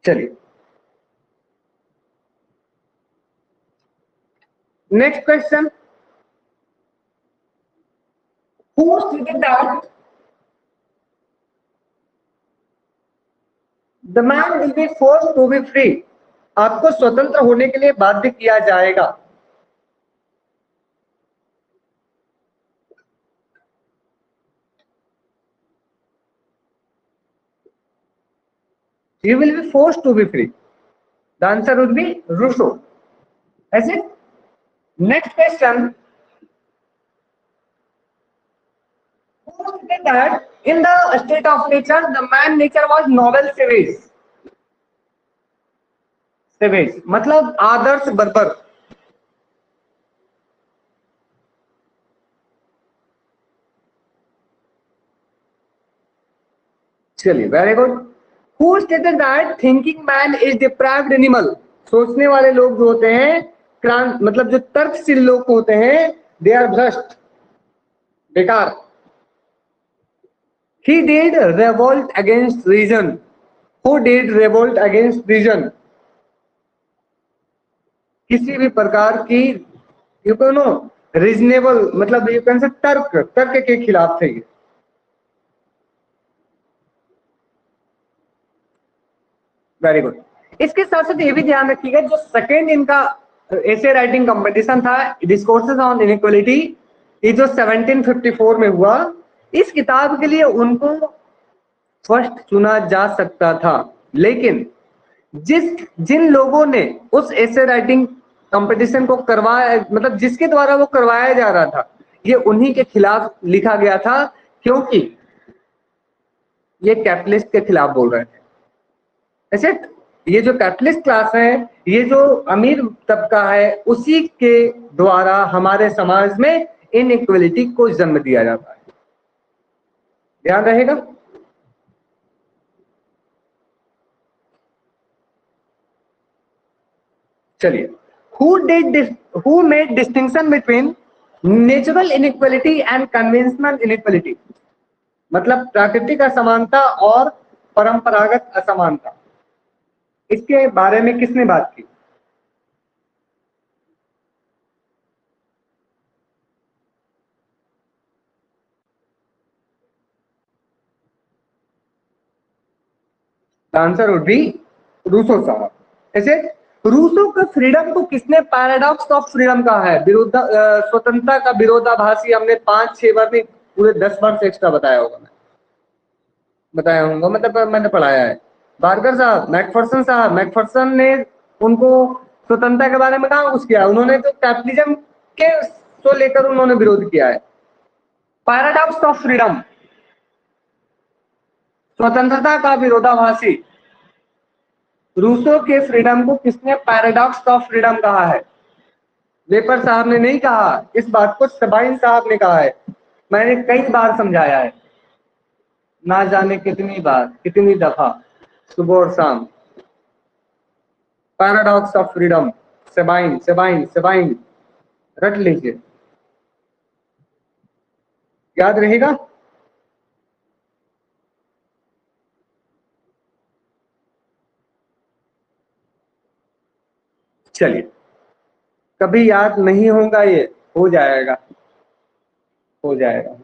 चलिए next question, who stated that the man will be forced to be free? आपको स्वतंत्र होने के लिए बाध्य किया जाएगा। You will be forced to be free. The answer would be Rousseau. Is it? Next question. Who said that in the state of nature, the man nature was novel savage? Savage मतलब आदर्श बर्बर। चलिए very good. Who stated that thinking man is deprived animal? सोचने वाले लोग जो होते हैं क्रांत मतलब जो तर्कशील लोग होते हैं दे आर भ्रष्ट, बेकार। He did revolt against reason. Who did revolt against reason? किसी भी प्रकार की यू कैन नो रीजनेबल मतलब यू कैन से तर्क के खिलाफ थे। Very good. इसके साथ साथ ये भी ध्यान रखिएगा जो सेकेंड इनका एसे राइटिंग कंपटीशन था डिस्कोर्सेस ऑन इनइक्वालिटी, ये जो 1754 में हुआ, इस किताब के लिए उनको फर्स्ट चुना जा सकता था, लेकिन जिन लोगों ने उस एसे राइटिंग कंपटीशन को करवाया मतलब जिसके द्वारा वो करवाया जा रहा था, ये उन्हीं के खिलाफ लिखा गया था, क्योंकि ये कैपिटलिस्ट के खिलाफ बोल रहे थे। ऐसे ये जो कैपिटलिस्ट क्लास है, ये जो अमीर तबका है, उसी के द्वारा हमारे समाज में इनइक्वालिटी को जन्म दिया जाता है। ध्यान रहेगा। चलिए, who made distinction between natural inequality and conventional inequality? मतलब प्राकृतिक असमानता और परंपरागत असमानता, इसके बारे में किसने बात की? आंसर वुड बी रूसो साहब। ऐसे रूसो का फ्रीडम को किसने पैराडॉक्स ऑफ फ्रीडम कहा है? स्वतंत्रता का विरोधाभासी। हमने 5-6 बार नहीं पूरे 10 बार से एक्स्ट्रा बताया होगा, मैं बताया होगा मतलब मैंने पढ़ाया है। बार्कर साहब, मैकफर्सन साहब, मैकफर्सन ने उनको स्वतंत्रता के बारे में कहा कुछ किया, उन्होंने तो कैपिटलिज्म के को लेकर उन्होंने विरोध किया है। पैराडॉक्स ऑफ फ्रीडम, स्वतंत्रता का विरोधाभासी, रूसो के फ्रीडम को किसने पैराडॉक्स ऑफ फ्रीडम कहा है? वेपर साहब ने नहीं कहा, इस बात को सबाइन साहब ने कहा है। मैंने कई बार समझाया है, ना जाने कितनी बार, कितनी दफा, सुबह और शाम। Paradox of freedom, Sabine Sabine Sabine, रट लीजिए, याद रहेगा। चलिए, कभी याद नहीं होगा, ये हो जाएगा, हो जाएगा।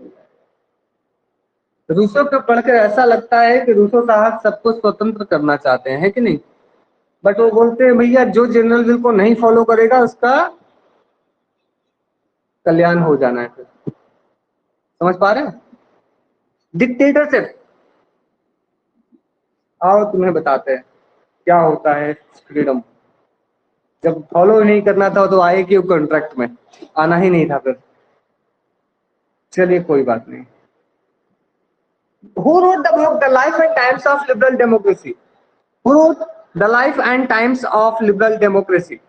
रूसो को पढ़कर ऐसा लगता है कि रूसो साहब सबको स्वतंत्र करना चाहते हैं, है कि नहीं? बट वो बोलते हैं भैया जो जनरल विल को नहीं फॉलो करेगा उसका कल्याण हो जाना है। फिर समझ पा रहे हैं? डिक्टेटरशिप, आओ तुम्हें बताते हैं क्या होता है फ्रीडम। जब फॉलो नहीं करना था तो आए क्यों कॉन्ट्रैक्ट में, आना ही नहीं था फिर। चलिए कोई बात नहीं। Who wrote the book The Life and Times of Liberal Democracy? Who wrote The Life and Times of Liberal Democracy?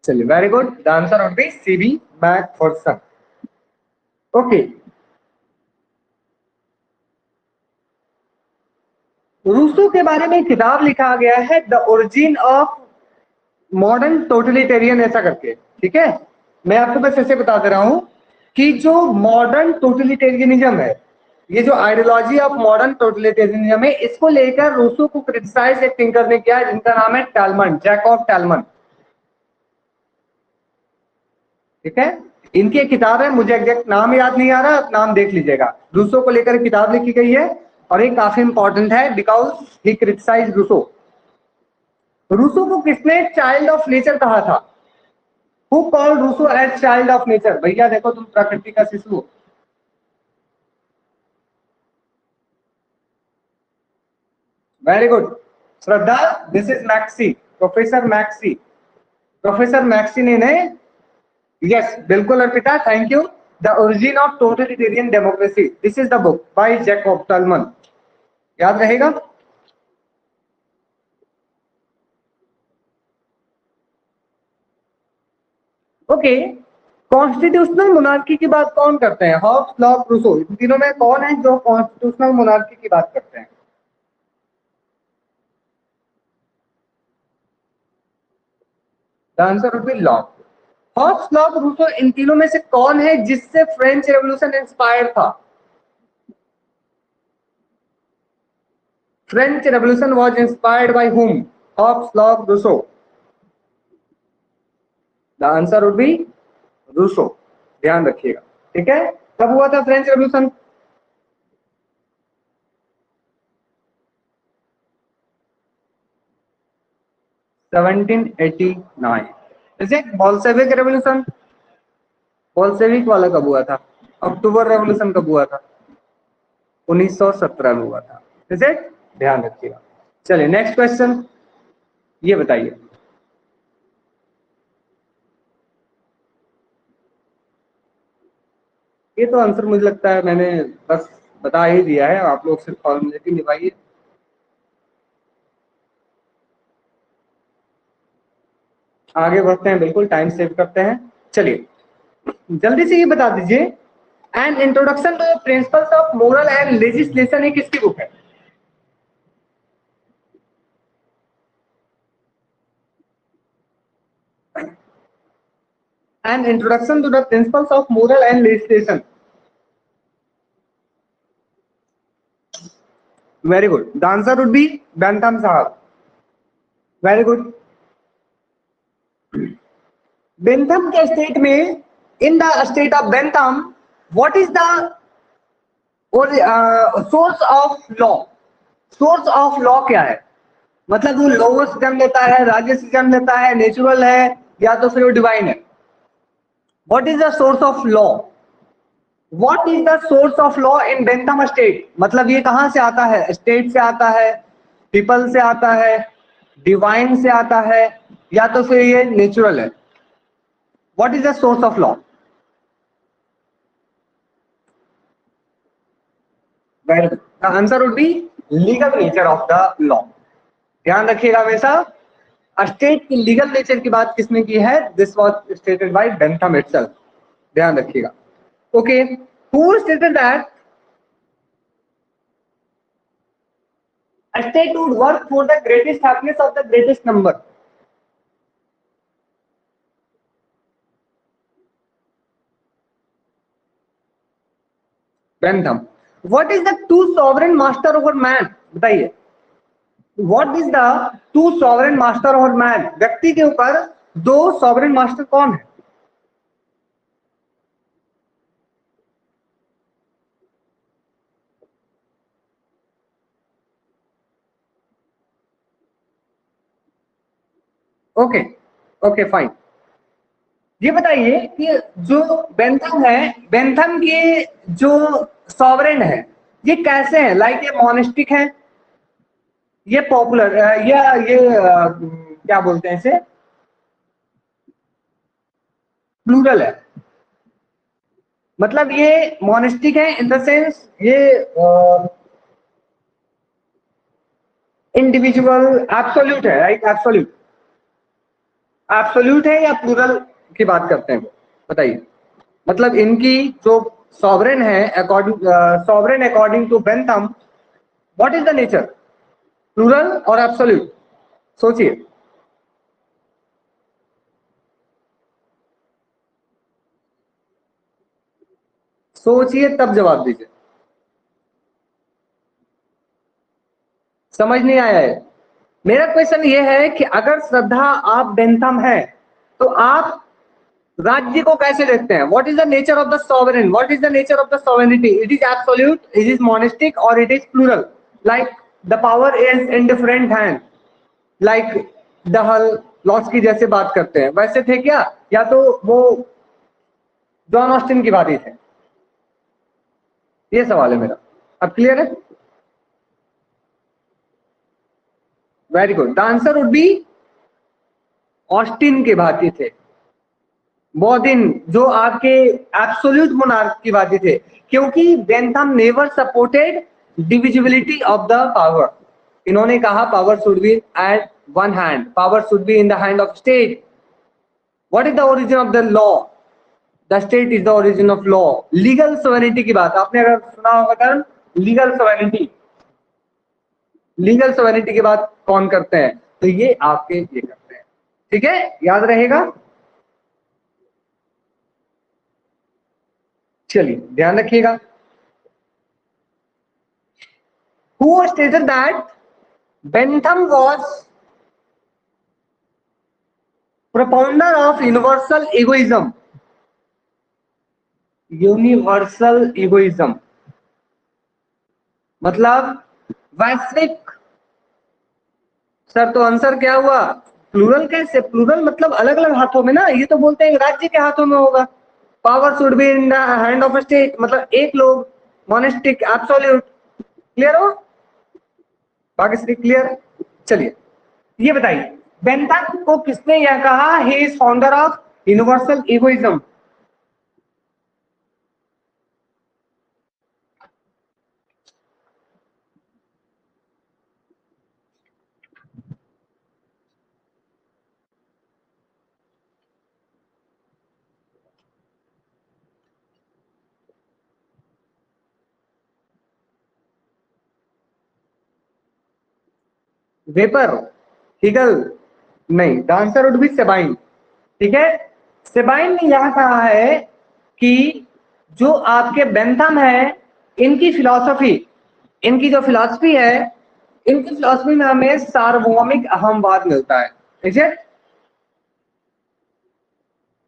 चलिए very good, the answer would be C B Macpherson. Okay, Rousseau के बारे में किताब लिखा गया है the origin of modern totalitarian ऐसा करके, ठीक है। मैं आपको बस ऐसे बता दे रहा हूं कि जो मॉडर्न टोटलिटेरियनिज्म है, ये जो आइडियोलॉजी ऑफ मॉडर्न टोटलिटेरियनिज्म है, इसको लेकर रूसो को क्रिटिसाइज एक थिंकर ने किया जिनका नाम है टैलमन, जैकब टैलमन, ठीक है। इनकी एक किताब है, मुझे एग्जैक्ट नाम याद नहीं आ रहा, आप नाम देख लीजिएगा। रूसो को लेकर किताब लिखी गई है और ये काफी इंपॉर्टेंट है because he criticize Rousseau. Rousseau को किसने चाइल्ड ऑफ नेचर कहा था? Who called Rousseau as child of nature? भैया देखो, तुम प्रकृति का शिशु हो। Very good Shraddha, this is Maxey, professor Maxey, professor Maxey ने यस बिल्कुल Arpita, thank you. The origin of totalitarian democracy, this is the book by Jacob Talmon, याद रहेगा। ओके, कॉन्स्टिट्यूशनल मोनार्की की बात कौन करते हैं? हॉब्स, लॉक, रूसो, इन तीनों में कौन है जो कॉन्स्टिट्यूशनल मोनार्की की बात करते हैं? The answer would be Locke. Hobbes, Locke, Rousseau, इन तीनों में से कौन है जिससे फ्रेंच रेवोल्यूशन इंस्पायर था? French revolution was inspired by whom? Hobbes, Locke, Rousseau. The answer would be Rousseau, ध्यान रखिएगा, ठीक है। कब हुआ था फ्रेंच रेवोल्यूशन? 1789। जैसे बॉल्शेविक रेवोल्यूशन, बॉल्शेविक वाला कब हुआ था? अक्टूबर रेवोल्यूशन कब हुआ था? 1917 में हुआ था, जैसे ध्यान रखिएगा। चलिए नेक्स्ट क्वेश्चन, ये बताइए। ये तो आंसर मुझे लगता है मैंने बस बता ही दिया है, आप लोग सिर्फ फॉर्मेलिटी निभाइए। आगे बढ़ते हैं, बिल्कुल टाइम सेव करते हैं। चलिए जल्दी से ये बता दीजिए, an introduction to principles of moral and legislation ये किसकी बुक है? An introduction to the principles of moral and legislation. Very good, the answer would be Bentham साहब, वेरी गुड। बेंथम के स्टेट में, in the state of Bentham, what is the source of law? Source of law क्या है? मतलब वो lower से जन्म लेता है, राज्य से जन्म लेता है, नेचुरल है, या तो फिर वो डिवाइन है? What is the source of law? What is the source of law in Bentham state? मतलब ये कहां से आता है? स्टेट से आता है, पीपल से आता है, डिवाइन से आता है, या तो फिर ये नेचुरल है? What is the source of law? Very good, the answer would be legal nature of the law. ध्यान रखिएगा हमेशा, स्टेट की लीगल नेचर की बात किसने की है? This was stated by Bentham itself, ध्यान रखिएगा। Okay, who stated that a state would work for the greatest happiness of the greatest number? Bentham. What is the two sovereign master over man? बताइए, what is the two sovereign master over man? व्यक्ति के ऊपर दो sovereign master कौन है? Okay okay fine, ये बताइए कि जो बेंथम है, बेंथम के जो सॉवरेन है ये कैसे हैं? लाइक ये मोनेस्टिक है, ये पॉपुलर, ये क्या बोलते हैं इसे, प्लूरल है? मतलब ये मोनेस्टिक है इन द सेंस ये इंडिविजुअल एब्सोल्यूट है, राइट? एब्सोल्यूट, एब्सोल्यूट है या प्लूरल की बात करते हैं? बताइए, मतलब इनकी जो सॉवरेन है, according sovereign according to Bentham, what is the nature? Plural और एब्सोल्यूट? सोचिए। सोचिए तब जवाब दीजिए। समझ नहीं आया है? मेरा क्वेश्चन ये है कि अगर श्रद्धा आप बेंथम है तो आप राज्य को कैसे देखते हैं? What is the nature of the sovereign? What is the nature of the sovereignty? It is absolute, it is monistic और it is plural? Like the power is in different hand, like the hull loss की जैसे बात करते हैं वैसे थे क्या, या तो वो जॉन ऑस्टिन की बात ही थे? ये सवाल है मेरा। अब क्लियर है? Very good. The answer would B Austin के भांति थे। बॉदिन जो आपके एब्सोल्यूट मोनार्क की बात थे, क्योंकि Bentham never supported divisibility of the power. इन्होंने कहा power should be at one hand, power should be in the hand of state. What is the origin of the law? The state is the origin of law. Legal sovereignty की बात आपने अगर सुना होगा term legal sovereignty, legal sovereignty की बात कौन करते हैं? तो ये आपके ये करते हैं। ठीक है, याद रहेगा। चलिए ध्यान रखिएगा। Who stated that Bentham was propounder of universal egoism? Universal egoism मतलब वैश्विक। सर तो आंसर क्या हुआ? प्लूरल कैसे? प्लूरल मतलब अलग अलग हाथों में ना, ये तो बोलते हैं राज्य के हाथों में होगा। Power should be in the hand of state मतलब एक लोग, मोनेस्टिक, एब्सोल्यूट। क्लियर हो? बाकी सभी क्लियर? चलिए ये बताइए, बेंथम को किसने यह कहा he is founder of universal egoism? Weber, Hegel? नहीं, the answer would be Sabine. ठीक है, सेबाइन ने यह कहा है कि जो आपके बेंथम है इनकी फिलॉसफी, इनकी जो फिलॉसफी है, इनकी फिलॉसफी में हमें सार्वभौमिक अहमवाद मिलता है। ठीक है,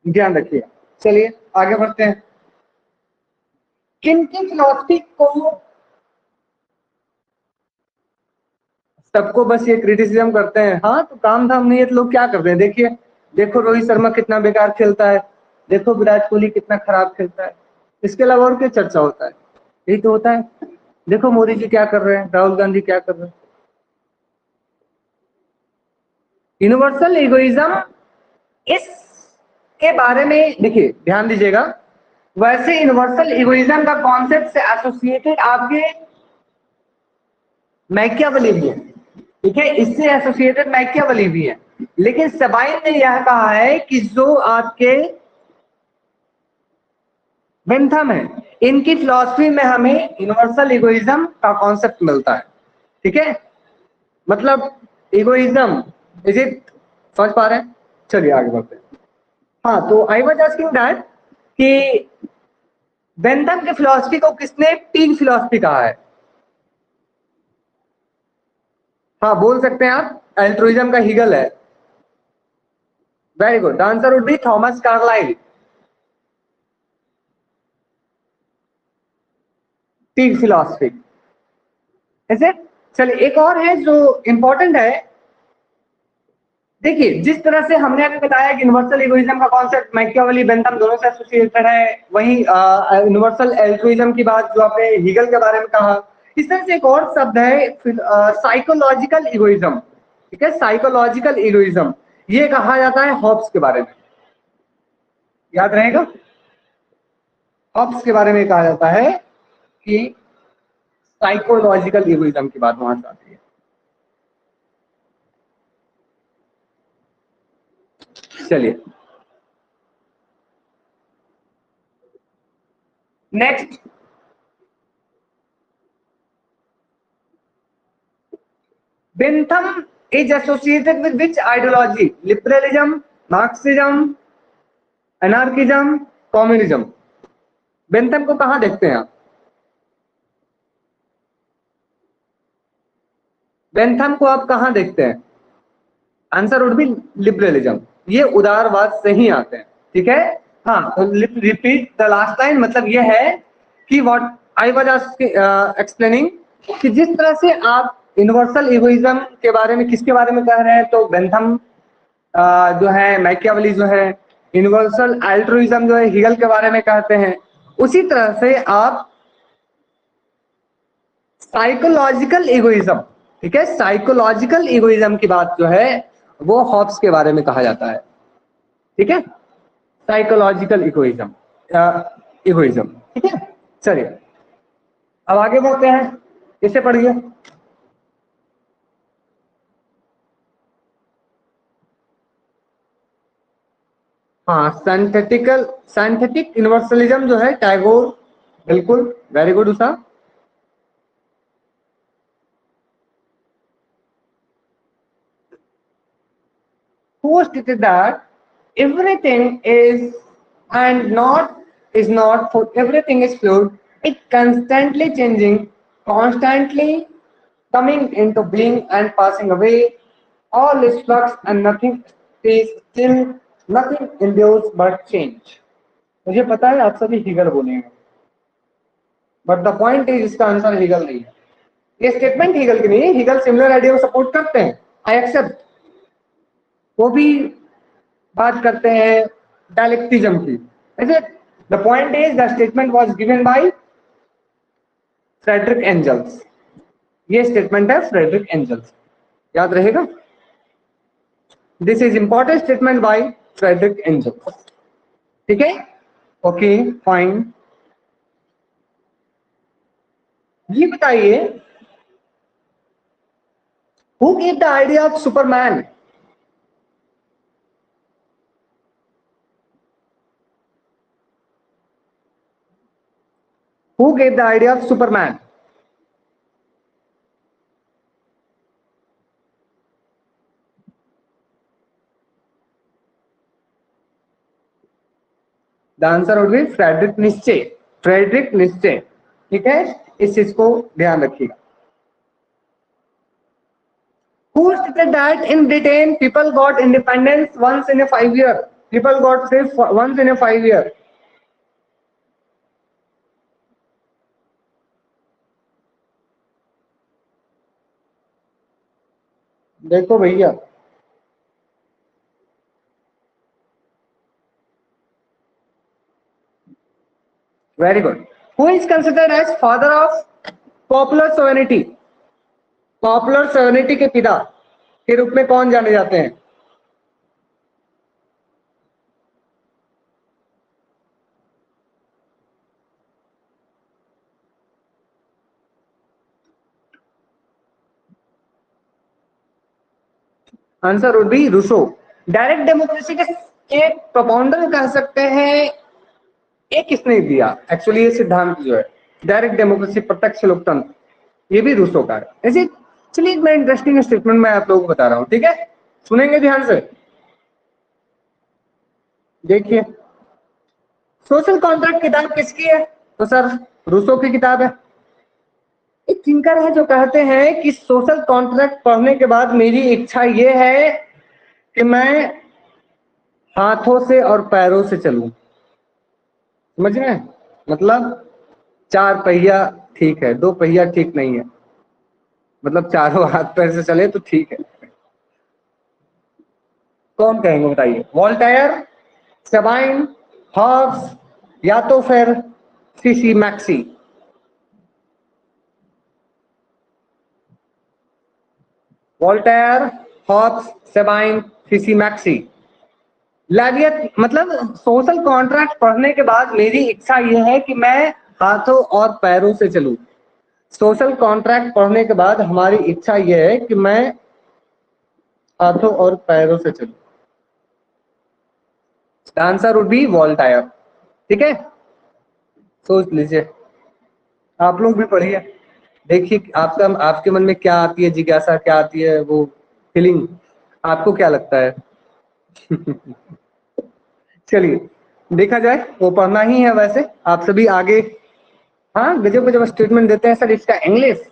ध्यान रखिए। चलिए आगे बढ़ते हैं। किनकी फिलॉसफी को सबको बस ये क्रिटिसिज्म करते हैं? हाँ तो काम धाम नहीं है तो लोग क्या करते हैं? देखिए, देखो रोहित शर्मा कितना बेकार खेलता है, देखो विराट कोहली कितना खराब खेलता है, इसके अलावा और क्या चर्चा होता है? यही तो होता है। देखो मोदी जी क्या कर रहे हैं, राहुल गांधी क्या कर रहे हैं। यूनिवर्सल इगोइज्म इसके बारे में देखिए, ध्यान दीजिएगा। वैसे यूनिवर्सल इगोइज्म का कॉन्सेप्ट से एसोसिएटेड आपके मैकियावेली भी है। ठीक है, इससे एसोसिएटेड मैकियावेली भी है, लेकिन सबाइन ने यह कहा है कि जो आपके बेंथम है इनकी फिलॉसफी में हमें यूनिवर्सल इगोइज्म का कॉन्सेप्ट मिलता है। ठीक है, मतलब इगोइज्म इज इट? समझ पा रहे हैं? चलिए आगे बढ़ते हैं। हाँ तो आई वाज आस्किंग दैट कि बेंथम के फिलॉसफी को किसने पीक फिलॉसफी कहा है? हाँ बोल सकते हैं आप, अल्ट्रुइज्म का हीगल है। Very good, the answer would be Thomas Carlyle. Peak philosophy ऐसे। चलिए एक और है जो इंपॉर्टेंट है। देखिए जिस तरह से हमने अभी बताया कि यूनिवर्सल इगोइज्म का कॉन्सेप्ट मैकियावेली बेंथम दोनों से एसोसिएटेड है, वहीं यूनिवर्सल एल्ट्रुइज्म की बात जो आपने हीगल के बारे में कहा, इस तरह से एक और शब्द है साइकोलॉजिकल इगोइज्म। ठीक है, साइकोलॉजिकल इगोइज्म ये कहा जाता है हॉब्स के बारे में। याद रहेगा, हॉब्स के बारे में कहा जाता है कि साइकोलॉजिकल इगोइज्म की बात वहां से आती है। चलिए next, Bentham is associated with which ideology? Liberalism, Marxism, anarchism, communism. Bentham को कहां देखते हैं आप? बेंथम को आप कहां देखते हैं? Answer would B liberalism. ये उदारवाद से ही आते हैं, ठीक है। हाँ, रिपीट द लास्ट लाइन, मतलब ये है कि व्हाट आई वाज एक्सप्लेनिंग कि जिस तरह से आप यूनिवर्सल इगोइज्म के बारे में किसके बारे में कह रहे हैं, तो बेंथम जो है, मैकियावेली जो है, यूनिवर्सल अल्ट्रुइज्म जो है हीगल के बारे में कहते हैं। उसी तरह से आप साइकोलॉजिकल इगोइज्म, ठीक है, साइकोलॉजिकल इगोइज्म की बात जो है वो हॉब्स के बारे में कहा जाता है, ठीक है, साइकोलॉजिकल इगोइज्म, इगोइज्म, ठीक है। चलिए अब आगे बढ़ते हैं, इसे पढ़िए। हाँ, साइंथेटिक यूनिवर्सलिज्म जो है टैगोर, बिल्कुल, very good Usha. Who stated that everything is and not is not for everything is fluid, it constantly changing, constantly coming into being and passing away, all is flux and nothing stays still, nothing endures but change. मुझे पता है आप सभी Hegel बोलेंगे, but the point is इसका answer Hegel नहीं है। ये स्टेटमेंट हीगल की नहीं है, हीगल सिमिलर आइडिया को सपोर्ट करते हैं, आई एक्सेप्ट। वो भी बात करते हैं डायलेक्टिज्म की। Is it? The point is the statement was given by Frederick angels. ये स्टेटमेंट है फ्रेडरिक एंजल्स, याद रहेगा। This is important statement bye Frederick angels, ठीक है, ओके फाइन। ये बताइए, who gave the idea of Superman? Who gave the idea of Superman? The answer would be Friedrich Nietzsche, Friedrich Nietzsche, ठीक है, इस चीज को ध्यान रखिएगा। Who stated that in Britain people got independence once in a 5 year? People got free once in a 5 year. देखो भैया, very good. Who is considered as father of popular sovereignty? Popular sovereignty के पिता के रूप में कौन जाने जाते हैं? Answer would be Rousseau. Direct democracy के प्रोपाउंडर कह सकते हैं, ये किसने दिया एक्चुअली ये सिद्धांत जो है डायरेक्ट डेमोक्रेसी, प्रत्यक्ष लोकतंत्र, ये भी रूसो का है। ऐसे चलिए मैं इंटरेस्टिंग स्टेटमेंट मैं आप लोगों को बता रहा हूं, ठीक है, सुनेंगे ध्यान से। देखिए, सोशल कॉन्ट्रैक्ट किताब किसकी है? तो सर रूसो की किताब है। एक थिंकर है जो कहते हैं कि सोशल कॉन्ट्रैक्ट पढ़ने के बाद मेरी इच्छा ये है कि मैं हाथों से और पैरों से चलूं। समझ रहे हैं? मतलब 4 पहिया ठीक है, 2 पहिया ठीक नहीं है, मतलब चारों हाथ पैर से चले तो ठीक है। कौन कहेंगे बताइए? वॉल्टेयर, सेबाइन, हॉब्स, या तो फिर C C Maxey? Voltaire, Hobbes, Sabine, C C Maxey. लागियत मतलब सोशल कॉन्ट्रैक्ट पढ़ने के बाद मेरी इच्छा यह है कि मैं हाथों और पैरों से चलूं। सोशल कॉन्ट्रैक्ट पढ़ने के बाद हमारी इच्छा यह है कि मैं हाथों और पैरों से चलूं। आंसर वुड बी वॉल्टायर, ठीक है, सोच लीजिए। आप लोग भी पढ़िए, देखिए आपका आपके मन में क्या आती है जिज्ञासा, क्या आती है वो फीलिंग, आपको क्या लगता है? चलिए देखा जाए, वो पढ़ना ही है वैसे आप सभी आगे। हाँ गजब गजब स्टेटमेंट देते हैं सर, इसका English.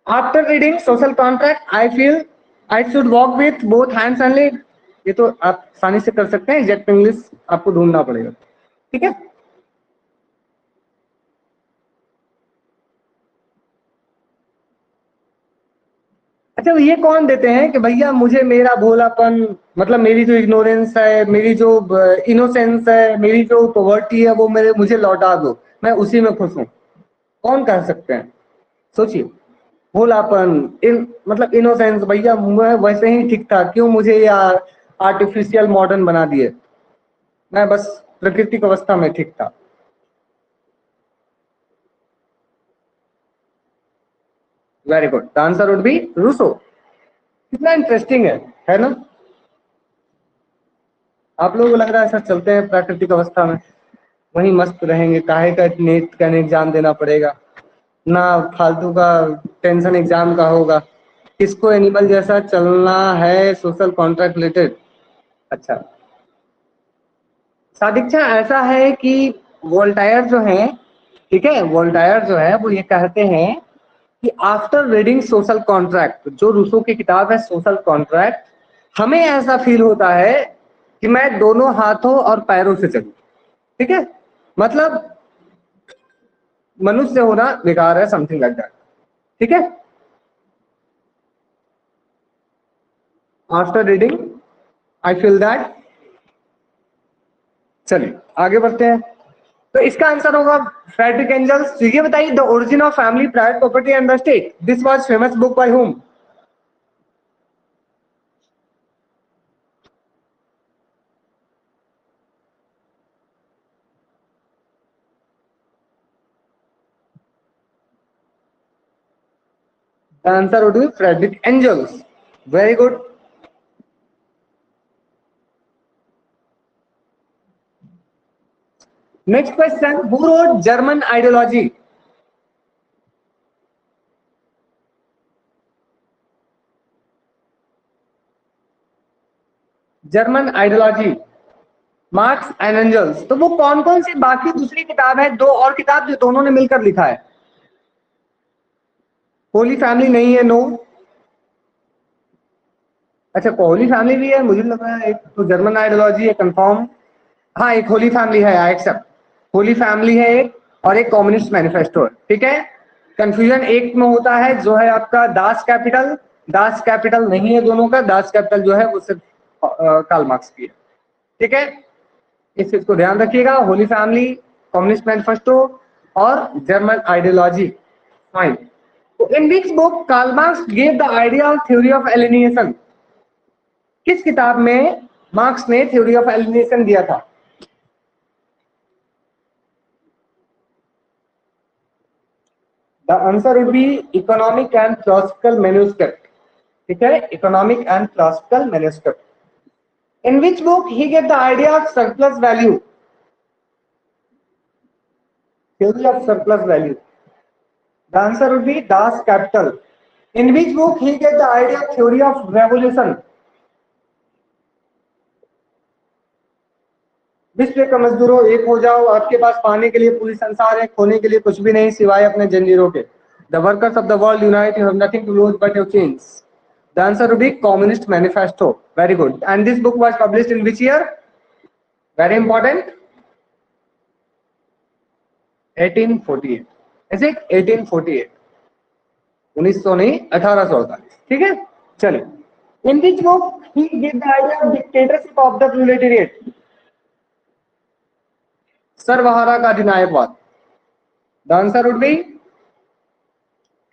After reading social contract I feel I should walk with both hands and leg. ये तो आप आसानी से कर सकते हैं, एग्जैक्ट इंग्लिश आपको ढूंढना पड़ेगा, ठीक है। अच्छा ये कौन देते हैं कि भैया मुझे मेरा भोलापन, मतलब मेरी जो इग्नोरेंस है, मेरी जो इनोसेंस है, मेरी जो पॉवर्टी है वो मेरे मुझे लौटा दो, मैं उसी में खुश हूँ। कौन कह सकते हैं? सोचिए। भोलापन, इन मतलब इनोसेंस, भैया मैं वैसे ही ठीक था, क्यों मुझे ये आर्टिफिशियल मॉडर्न बना दिए, मैं बस प्राकृतिक अवस्था में ठीक था। Very good, the answer would be Rousseau. कितना इंटरेस्टिंग है ना? आप लोगों को लग रहा है सर चलते हैं प्राकृतिक अवस्था में, वहीं मस्त रहेंगे, काहे का नेट का एग्जाम देना पड़ेगा, ना फालतू का टेंशन एग्जाम का होगा, किसको एनिमल जैसा चलना है सोशल कॉन्ट्रैक्ट रिलेटेड। अच्छा सादीक्षा, ऐसा है कि वोल्टायर जो है, ठीक है, वोल्टायर जो है वो ये कहते हैं कि आफ्टर रीडिंग सोशल कॉन्ट्रैक्ट, जो रूसो की किताब है सोशल कॉन्ट्रैक्ट, हमें ऐसा फील होता है कि मैं दोनों हाथों और पैरों से चलूं, ठीक है, मतलब मनुष्य होना बेकार है, समथिंग लाइक दैट, ठीक है। After reading I feel that. चलिए आगे बढ़ते हैं, तो इसका आंसर होगा फ्रेडरिक एंजल्स। तो ये बताइए, the origin of family, private property and the state, this was famous book by whom? The answer would be Frederick Engels. Very good. Next question, who wrote German ideology? German ideology, Marx and Engels. तो वो कौन कौन सी बाकी दूसरी किताब है, दो और किताब जो दोनों ने मिलकर लिखा है? होली फैमिली नहीं है, नो। अच्छा होली फैमिली भी है, मुझे लग रहा है एक तो जर्मन आइडियोलॉजी है कंफर्म। हाँ एक होली फैमिली है, आई एक्सेप्ट। होली फैमिली है एक, और एक कम्युनिस्ट मैनिफेस्टो है, ठीक है। कंफ्यूजन एक में होता है जो है आपका दास कैपिटल, दास कैपिटल नहीं है दोनों का, दास कैपिटल जो है वो सिर्फ कार्ल मार्क्स की है, ठीक है। इस चीज को ध्यान रखिएगा, होली फैमिली, कम्युनिस्ट मैनिफेस्टो और जर्मन आइडियोलॉजी, फाइन। तो in which book Karl Marx gave the idea of theory of alienation? किस किताब में मार्क्स ने थ्योरी ऑफ एलिनेशन दिया था? The answer would be economic and philosophical manuscript, ठीक है, economic and philosophical manuscript. In which book he gave the idea of surplus value? Theory of surplus value, the answer would B Das Kapital. In which book he gave the idea of theory of revolution? विश्व का मजदूरों एक हो जाओ, आपके पास पाने के लिए पूरी संसार है, खोने के लिए कुछ भी नहीं सिवाय अपने जंजीरों के। The workers of the world unite, you have nothing to lose but your chains. The answer would be Communist Manifesto. Very good, and this book was published in which year? Very important, 1848। Is it 1848? 1900 नहीं, 1848, ठीक है। चलिए, in which book he give the idea of dictatorship of the proletariat? सर्वहारा का अधिनायकवाद, the answer would be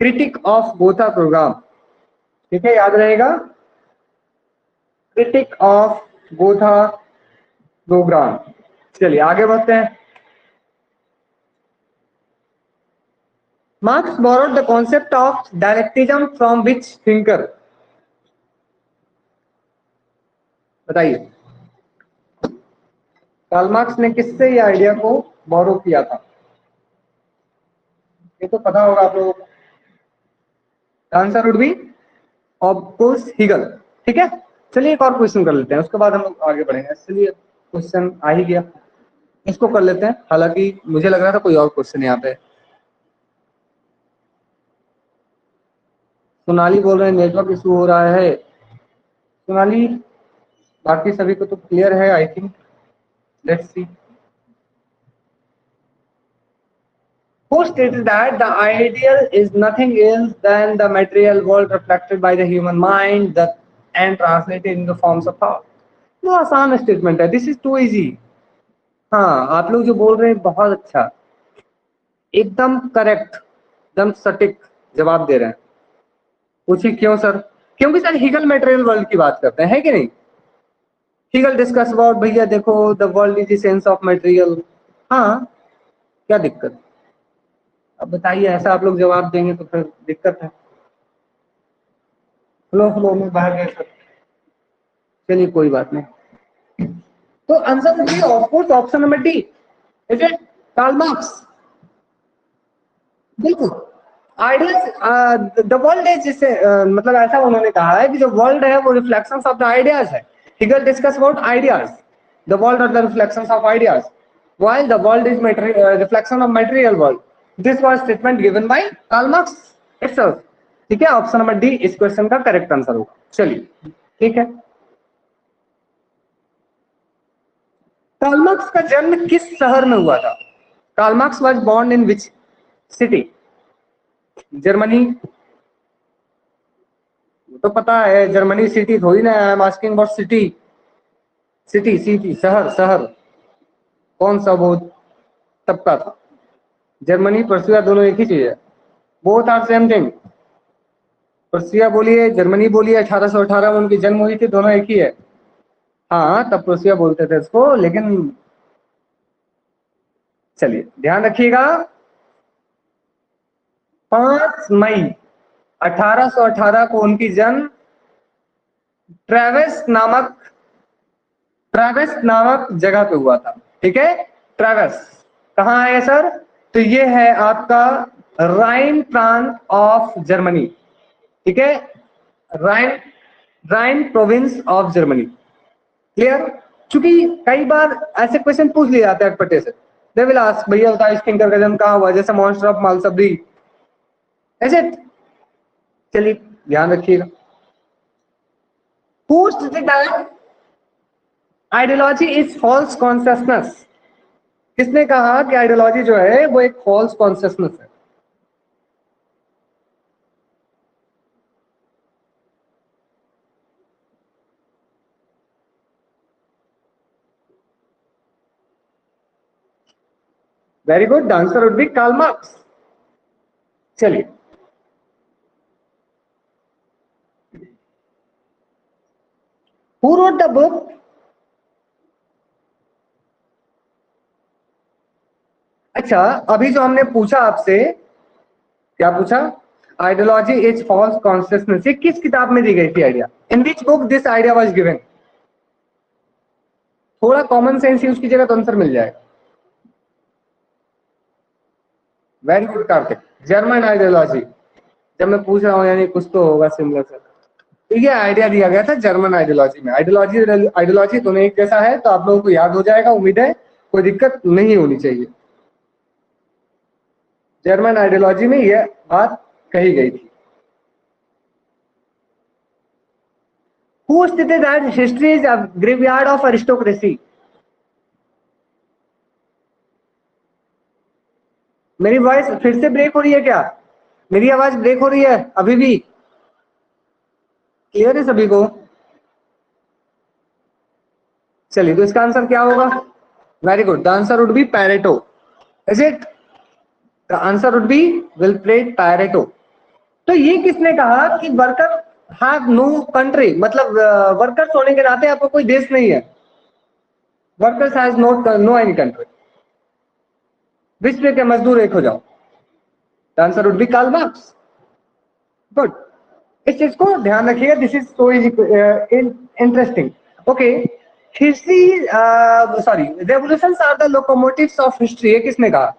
Critique of Gotha Programme, ठीक है, याद रहेगा, क्रिटिक ऑफ गोथा प्रोग्राम। चलिए आगे बढ़ते हैं। Marx borrowed the concept of dialecticism from which thinker? बताइए, कार्ल मार्क्स ने किससे ये आइडिया को बोरो किया था? ये तो पता होगा आप लोगों को। Answer would be of course Hegel. ठीक है, चलिए एक और क्वेश्चन कर लेते हैं, उसके बाद हम लोग आगे बढ़ेंगे। चलिए क्वेश्चन आ ही गया, इसको कर लेते हैं। हालांकि मुझे लग रहा था कोई और क्वेश्चन यहाँ पे। सोनाली बोल रहे हैं नेटवर्क इशू हो रहा है। सोनाली, बाकी सभी को तो क्लियर है I think. Let's see. Who stated that the ideal is nothing else than the material world reflected by the human mind and translated into forms of thought? वो आसान स्टेटमेंट है, दिस इज टू इजी। हाँ, आप लोग जो बोल रहे हैं बहुत अच्छा, एकदम करेक्ट, एकदम सटीक जवाब दे रहे हैं। पूछिए क्यों सर? क्योंकि सर हीगल मटेरियल वर्ल्ड की बात करते हैं, है कि नहीं? हीगल डिस्कस अबाउट, भैया देखो the world is the sense of material. हाँ, क्या दिक्कत? अब बताइए, ऐसा आप लोग जवाब देंगे तो फिर दिक्कत है। फ्लो फ्लो में बाहर गए सर। चलिए कोई बात नहीं। तो answer would be of course option number D, is it? Karl Marx. बिल्कुल। आइडियाज द वर्ल्ड है, जिससे मतलब ऐसा उन्होंने कहा है कि जो वर्ल्ड है वो रिफ्लेक्शंस ऑफ द आइडियाज है। Hegel discuss about ideas, the world are the reflections of ideas while the world is reflection of material world. This was statement given by Karl Marx itself. ठीक है, option number D इस question का correct answer होगा। चलिए ठीक है। Karl Marx का जन्म किस शहर में हुआ था? Karl Marx was born in which city? Germany, तो पता है जर्मनी सिटी थोड़ी ना, I am asking about city. City city शहर शहर कौन सा वो तबका था? जर्मनी पर्सिया दोनों एक ही चीज है, both are same thing. Prussia बोलिए जर्मनी बोलिए, 1818 में उनकी जन्म हुई थी, दोनों एक ही है। हाँ, तब प्रोसिया बोलते थे इसको, लेकिन चलिए ध्यान रखिएगा। 5 मई 1818 को उनकी जन्म ट्रेवेस नामक जगह पे हुआ था। ठीक है, ट्रेवेस कहाँ है सर? तो ये है आपका राइन प्रांत ऑफ जर्मनी। ठीक है, राइन राइन प्रोविंस ऑफ जर्मनी। क्लियर? क्योंकि कई बार ऐसे क्वेश्चन पूछ लिए जाते हैं अटपटे से। दे विल आस्क, भैया बताओ इसके इंटरकजन कहाँ हुआ, जैसे मॉन्स्टर ऑफ मालसबरी, ऐसे। चलिए ध्यान रखिएगा। Who stated that ideology is false consciousness? किसने कहा कि आइडियोलॉजी जो है वो एक फॉल्स कॉन्शियसनेस है? Very good, answer would be Karl Marx. चलिए हु रोट द बुक? अच्छा, अभी जो हमने पूछा आपसे, क्या पूछा? आइडियोलॉजी इज फॉल्स कॉन्शियसनेस, ये किस किताब में दी गई थी idea? In which book this idea was given? थोड़ा कॉमन सेंस यूज कीजिएगा तो आंसर मिल जाएगा। Very good Kartik, German ideology. जब मैं पूछ रहा हूँ यानी कुछ तो होगा सिमिलर से। तो ये आइडिया दिया गया था जर्मन आइडियोलॉजी में। आइडियोलॉजी दोनों एक जैसा है, तो आप लोगों को याद हो जाएगा, उम्मीद है कोई दिक्कत नहीं होनी चाहिए। जर्मन आइडियोलॉजी में यह बात कही गई थी। Who stated that history is a graveyard of aristocracy? मेरी वॉइस फिर से ब्रेक हो रही है क्या? मेरी आवाज ब्रेक हो रही है अभी भी? क्लियर है सभी को? चलिए, तो इसका आंसर क्या होगा? Very good, the answer would be Pareto. Is it? The answer would be Vilfredo Pareto. तो ये किसने कहा कि वर्कर हैव नो कंट्री, मतलब वर्कर्स होने के नाते आपको कोई देश नहीं है। Workers has no any country, विश्व के मजदूर एक हो जाओ। The answer would be Karl Marx. Good, इस चीज को ध्यान रखिएगा, this is so interesting. Okay, history sorry, revolutions are the locomotives of history, ये किसने कहा?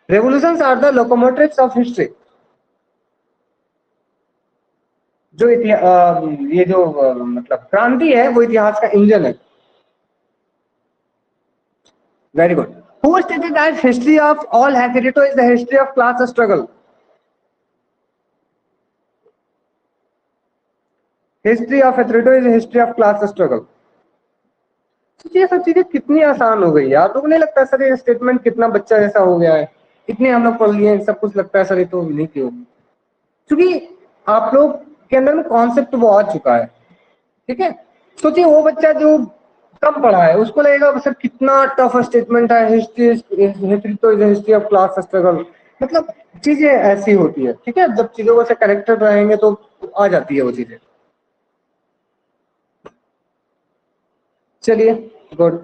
Revolutions are the locomotives of history. जो ये जो मतलब क्रांति है वो इतिहास का इंजन है। Very good. Who stated that history of all has hitherto is the history of class struggle? History of hitherto is history of class struggle. ये सब चीजें कितनी आसान हो गई है, आप लोगों को नहीं लगता सर ये स्टेटमेंट कितना बच्चा जैसा हो गया है? इतने हम लोग पढ़ लिए सब कुछ, लगता है सर ये तो नहीं क्यों, क्योंकि आप लोग के अंदर में कॉन्सेप्ट वो आ चुका है। ठीक है, सोचिए वो बच्चा जो कम पढ़ा है उसको लगेगा सर कितना टफ स्टेटमेंट है, हिस्ट्री हिस्ट्री तो हिस्ट्री ऑफ क्लास स्ट्रगल। मतलब चीजें ऐसी होती है। ठीक है, जब चीजों को से करेक्टेड रहेंगे तो आ जाती है वो चीजें। चलिए good.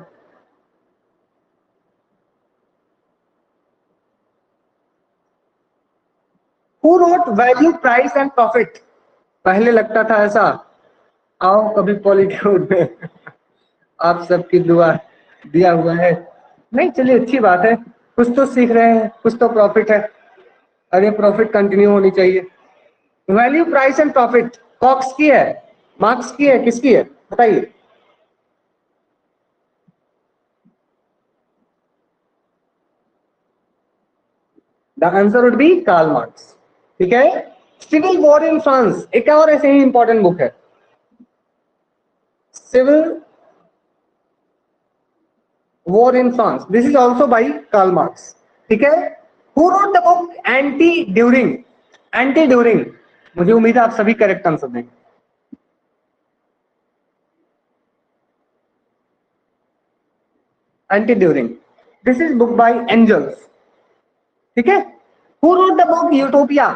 Who wrote value price and profit? पहले लगता था ऐसा, आओ कभी पॉलिट्यूड में आप सबकी दुआ दिया हुआ है। नहीं चलिए अच्छी बात है, कुछ तो सीख रहे हैं, कुछ तो प्रॉफिट है। अरे प्रॉफिट कंटिन्यू होनी चाहिए। वैल्यू प्राइस एंड प्रॉफिट कॉक्स की है, मार्क्स की है, किसकी है बताइए? The answer would be Karl Marx. ठीक है, सिविल वॉर इन फ्रांस एक और ऐसे ही इंपॉर्टेंट बुक है, civil war in France, this is also by Karl Marx. ठीक है, who wrote the book anti Duhring? Anti Duhring, मुझे उम्मीद है आप सभी करेक्ट आंसर देंगे। Anti Duhring, this is book bye angels. ठीक है, who wrote the book Utopia?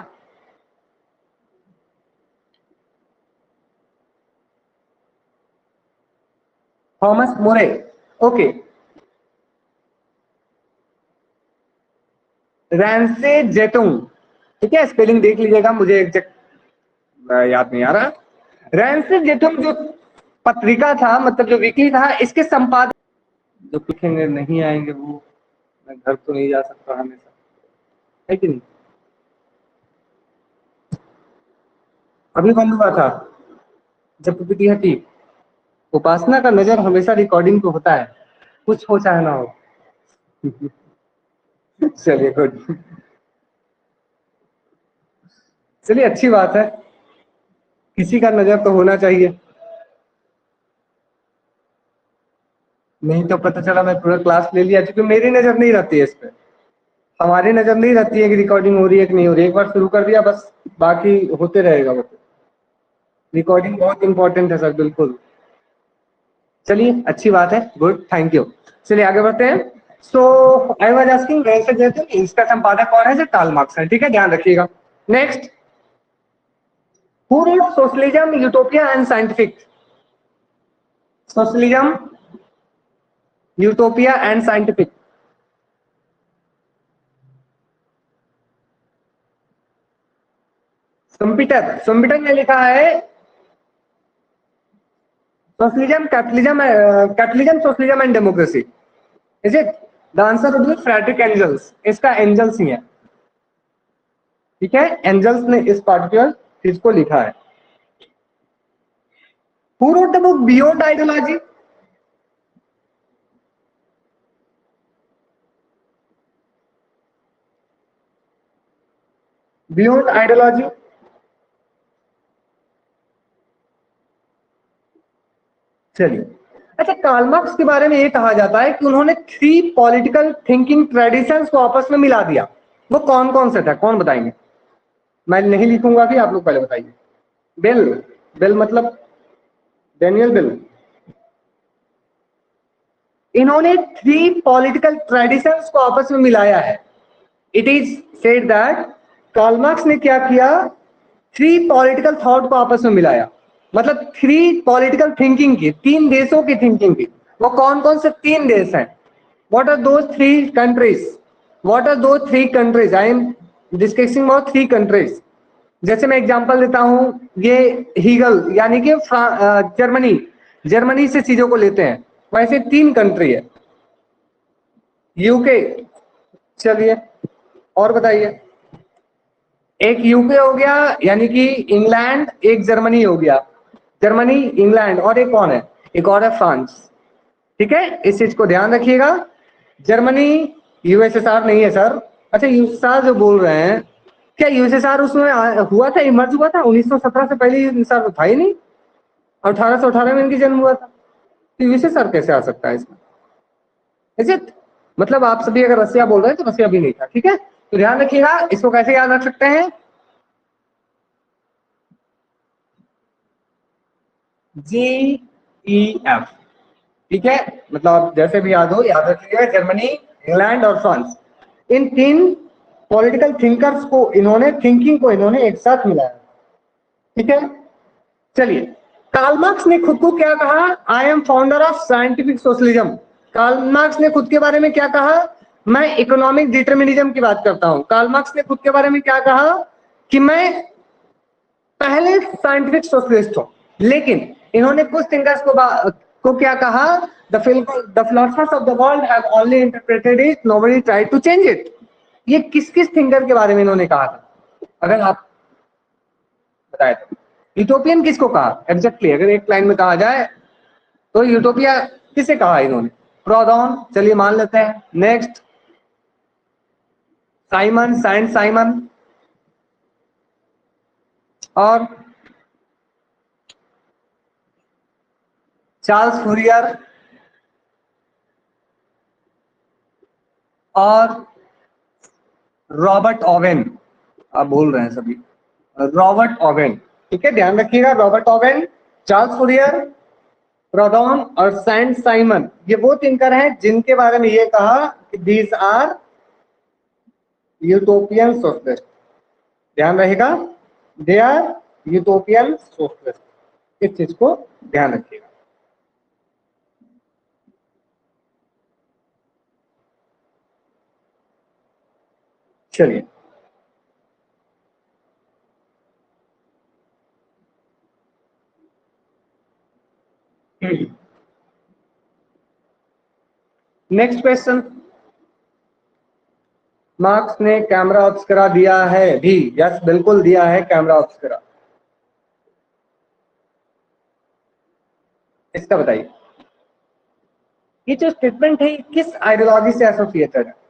Thomas More. Okay, रैंसे जेटुंग। ठीक है, स्पेलिंग देख लीजिएगा, मुझे एग्जैक्ट याद नहीं आ रहा। रैंसे जेटुंग जो पत्रिका था, मतलब जो वीकली था, इसके संपादक जो लिखेंगे नहीं आएंगे वो, मैं घर तो नहीं जा सकता हमेशा, है कि नहीं? अभी बंद हुआ था जब पीपीटी हटी। उपासना का नजर हमेशा रिकॉर्डिंग पे होता है, कुछ हो चाहे ना हो। चलिए गुड, चलिए अच्छी बात है, किसी का नजर तो होना चाहिए। नहीं तो पता चला मैं पूरा क्लास ले लिया, क्योंकि मेरी नजर नहीं रहती है इस पे, हमारी नजर नहीं रहती है कि रिकॉर्डिंग हो रही है कि नहीं हो रही है। एक बार शुरू कर दिया बस, बाकी होते रहेगा वो। रिकॉर्डिंग बहुत इंपॉर्टेंट है सर, बिल्कुल। चलिए अच्छी बात है, गुड, थैंक यू। चलिए आगे बढ़ते हैं। सो आई वाज आस्किंग वैसे जैसे इसका संपादक कौन है, कार्ल मार्क्स है। ठीक है, ध्यान रखिएगा। Next, who wrote socialism utopia and scientific? Socialism utopia and scientific, Schumpeter. Schumpeter ने लिखा है socialism capitalism, capitalism socialism and democracy. Is it? The answer would be Friedrich Engels, इसका एंजल्स ही है। ठीक है, एंजल्स ने इस पार्टिकुलर चीज को लिखा है। Who wrote the book beyond ideology? Beyond ideology, चलिए। अच्छा, कार्ल मार्क्स के बारे में ये कहा जाता है कि उन्होंने 3 पॉलिटिकल थिंकिंग ट्रेडिशंस को आपस में मिला दिया। वो कौन कौन से था, कौन बताएंगे? मैं नहीं लिखूंगा भी, आप लोग पहले बताइए। बेल, बेल मतलब डेनियल बेल। इन्होंने 3 पॉलिटिकल ट्रेडिशंस को आपस में मिलाया है। It is said that Karl Marx ने क्या किया, 3 पॉलिटिकल थॉट को आपस में मिलाया, मतलब 3 पॉलिटिकल थिंकिंग की, 3 देशों की थिंकिंग की। वो कौन कौन से 3 देश हैं? व्हाट आर दो 3 कंट्रीज? व्हाट आर दो 3 countries? I am discussing about 3 countries. जैसे मैं एग्जांपल देता हूं, ये हीगल यानी कि जर्मनी, जर्मनी से चीजों को लेते हैं, वैसे 3 कंट्री है। यूके, चलिए और बताइए। एक यूके हो गया यानी कि इंग्लैंड, एक जर्मनी हो गया, जर्मनी इंग्लैंड, और एक कौन है, एक और है फ्रांस। ठीक है, इस चीज को ध्यान रखिएगा। जर्मनी यूएसएसआर नहीं है सर। अच्छा यूएसएसआर जो बोल रहे हैं, क्या यूएसएसआर उसमें हुआ था, इमर्ज हुआ था 1917 से पहले? यूएसएसआर तो था ही नहीं, 1818 में इनकी जन्म हुआ था, तो यूएसएसआर कैसे आ सकता है इसमें? Is it? मतलब आप सभी अगर रसिया बोल रहे हैं तो रसिया भी नहीं था। ठीक है, तो ध्यान रखिएगा, इसको कैसे याद रख सकते हैं? GEF। ठीक है, मतलब जैसे भी याद हो याद रखिएगा, जर्मनी, इंग्लैंड और फ्रांस, इन तीन पॉलिटिकल थिंकर्स को इन्होंने, थिंकिंग को इन्होंने एक साथ मिलाया। ठीक है, चलिए, कार्ल मार्क्स ने खुद को क्या कहा? I am founder of scientific socialism. Karl Marx ने खुद के बारे में क्या कहा? मैं इकोनॉमिक डिटर्मिनिज्म की बात करता हूं। कार्ल मार्क्स ने खुद के बारे में क्या कहा? कि मैं पहले साइंटिफिक सोशलिस्ट हूं। लेकिन इन्होंने कुछ थिंकर्स को क्या कहा? The philosophers of the world have only interpreted it, nobody tried to change it. ये किस किस थिंकर के बारे में इन्होंने कहा था, अगर आप बताए तो? यूटोपियन किसको कहा एग्जैक्टली, अगर एक लाइन में कहा जाए तो यूटोपिया किसे कहा इन्होंने? प्रोडॉन, चलिए मान लेते हैं। नेक्स्ट, साइमन, सेंट साइमन, और चार्ल्स फूरियर, और रॉबर्ट ओवेन। आप बोल रहे हैं सभी, रॉबर्ट ओवेन। ठीक है, ध्यान रखिएगा, रॉबर्ट ओवेन, चार्ल्स फूरियर, प्रोडॉन और सेंट साइमन, ये वो थिंकर हैं जिनके बारे में ये कहा कि दीज आर यूटोपियन सोशलिस्ट। ध्यान रहेगा, दे आर यूटोपियन सोशलिस्ट। इस चीज को ध्यान रखिएगा। चलिए, नेक्स्ट क्वेश्चन। मार्क्स ने कैमरा ऑब्स्करा दिया है भी? यस, बिल्कुल दिया है कैमरा ऑब्स्करा। इसका बताइए, ये जो स्टेटमेंट है किस आइडियोलॉजी से एसोसिएटेड है?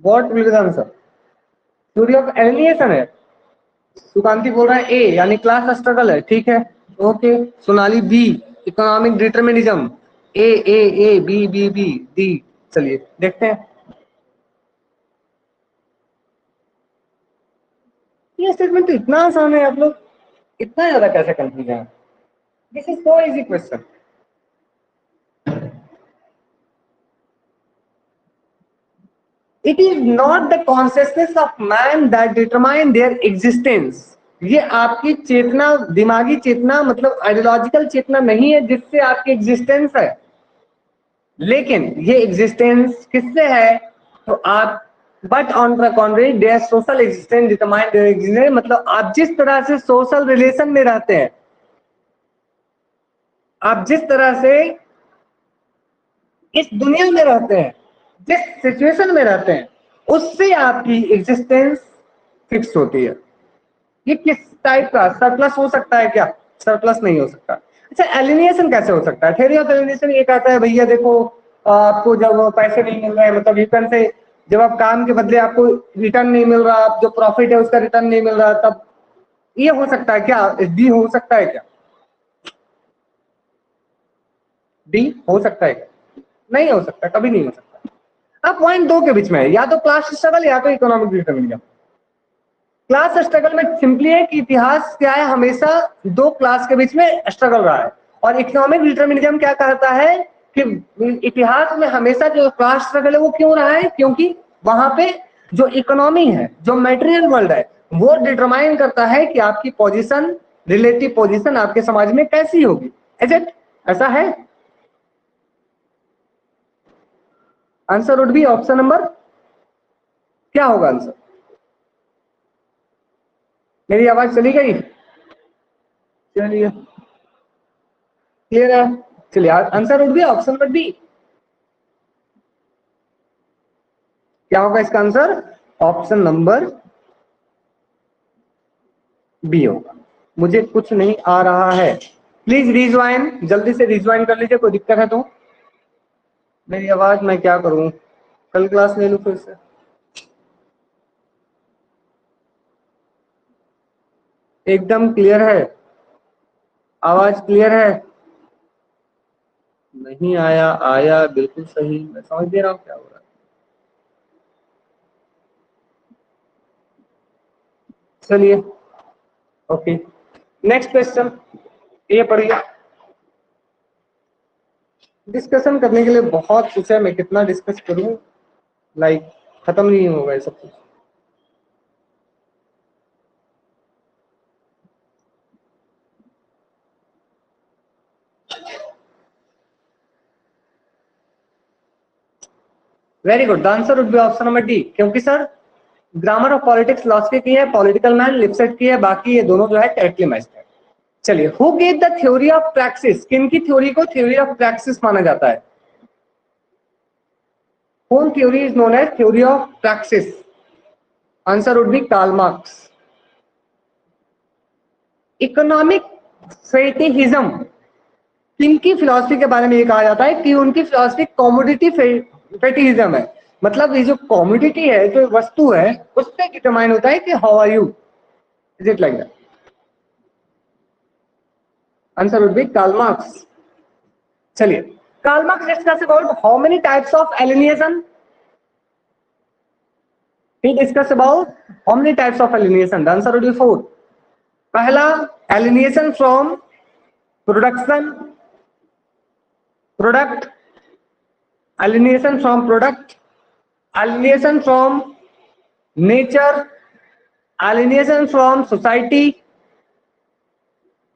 What will be the answer? Theory of alienation है। सुकांति बोल रहा है ए, यानी क्लास स्ट्रगल है। ठीक है, okay. Sonali B, economic determinism. A A A, B B B, D. चलिए देखते हैं। ये स्टेटमेंट तो इतना आसान है, आप लोग इतना ज्यादा कैसे कंफ्यूज है? This is so easy question. It is not the consciousness of man that determine their existence. ये आपकी चेतना, दिमागी चेतना, मतलब आइडियोलॉजिकल चेतना नहीं है जिससे आपकी एग्जिस्टेंस है। लेकिन ये एग्जिस्टेंस किससे है? तो आप, but on the contrary their social existence determine their existence, मतलब आप जिस तरह से सोशल रिलेशन में रहते हैं, आप जिस तरह से इस दुनिया में रहते हैं, जिस सिचुएशन में रहते हैं, उससे आपकी एग्जिस्टेंस फिक्स होती है। ये किस टाइप का सरप्लस हो सकता है क्या? सरप्लस नहीं हो सकता। अच्छा, एलिनेशन कैसे हो सकता है? थ्योरी ऑफ एलिनेशन ये कहता है भैया देखो, आपको जब पैसे नहीं मिल रहे हैं, मतलब रिटर्न से, जब आप काम के बदले आपको रिटर्न नहीं मिल रहा, आप जो प्रॉफिट है उसका रिटर्न नहीं मिल रहा, तब ये हो सकता है क्या? डी हो सकता है क्या? डी हो सकता है क्या? नहीं हो सकता, कभी नहीं हो सकता। अब पॉइंट दो के बीच में है, या तो क्लास स्ट्रगल या तो इकोनॉमिक डिटरमिनिज्म। क्लास स्ट्रगल में सिंपली है कि इतिहास क्या है, हमेशा दो क्लास के बीच में स्ट्रगल रहा है। और इकोनॉमिक डिटरमिनिज्म क्या कहता है कि इतिहास में हमेशा जो क्लास स्ट्रगल है वो क्यों रहा है, क्योंकि वहां पे जो इकोनॉमी है, जो मेटेरियल वर्ल्ड है, वो डिटरमाइन करता है कि आपकी पोजीशन, रिलेटिव पोजीशन आपके समाज में कैसी होगी। Is it? ऐसा है। Answer would be option number, क्या होगा आंसर? मेरी आवाज चली गई? चलिए, क्लियर है? चलिए, answer would be option number B. क्या होगा इसका आंसर? ऑप्शन नंबर बी होगा। मुझे कुछ नहीं आ रहा है, प्लीज रिज्वाइन, जल्दी से रिज्वाइन कर लीजिए, कोई दिक्कत है तो। मेरी आवाज मैं क्या करूं, कल क्लास ले लूं फिर से? एकदम क्लियर है, आवाज क्लियर है? नहीं आया, आया बिल्कुल सही, मैं समझ दे रहा हूँ क्या हो रहा है। चलिए, ओके, नेक्स्ट क्वेश्चन, ये पढ़िए। डिस्कशन करने के लिए बहुत कुछ है, मैं कितना डिस्कस करूं, लाइक खत्म नहीं होगा ये सब कुछ। Very good, the answer would be option number D, क्योंकि sir grammar of politics philosophy की है, पॉलिटिकल मैन लिपसेट की है, बाकी ये दोनों जो है करेक्टली मैच्ड है। चलिए, who gave the theory of praxis, किनकी थ्योरी को थ्योरी ऑफ प्रैक्सिस माना जाता है? कौन theory is known as theory of praxis? Answer would be Karl Marx. Economic fetishism, किनकी फिलॉसफी के बारे में ये कहा जाता है कि उनकी फिलॉसफी कॉमोडिटी फेटिहिज्म है, मतलब ये जो कॉमोडिटी है, जो वस्तु है, उससे डिटरमाइन होता है कि how are you, is it like that? Answer would be Karl Marx. चलिए, Karl Marx discuss about how many types of alienation? he discuss about how many types of alienation? The answer would be 4. पहला, alienation from production, product, alienation from product, alienation from nature, alienation from society,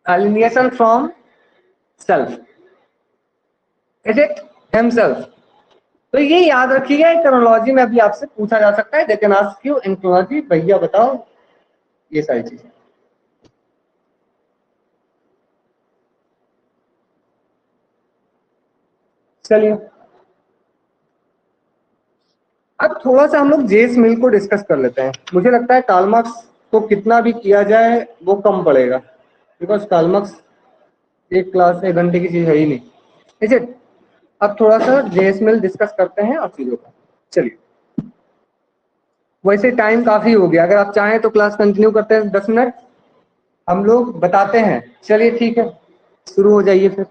alienation from self, is it himself? तो ये याद रखिएगा, इकोनॉलॉजी में अभी आपसे पूछा जा सकता है, they can ask you in iconology, भैया बताओ ये सारी चीजें। चलिए, अब थोड़ा सा हम लोग जेस मिल को डिस्कस कर लेते हैं। मुझे लगता है कार्ल मार्क्स को कितना भी किया जाए वो कम पड़ेगा, बिकॉज कार्ल मार्क्स एक क्लास 1 घंटे की चीज है ही नहीं, ठीक है? अब थोड़ा सा जेस मिल डिस्कस करते हैं और चीजों का। चलिए, वैसे टाइम काफी हो गया, अगर आप चाहें तो क्लास कंटिन्यू करते हैं 10 मिनट, हम लोग बताते हैं। चलिए ठीक है, शुरू हो जाइए फिर।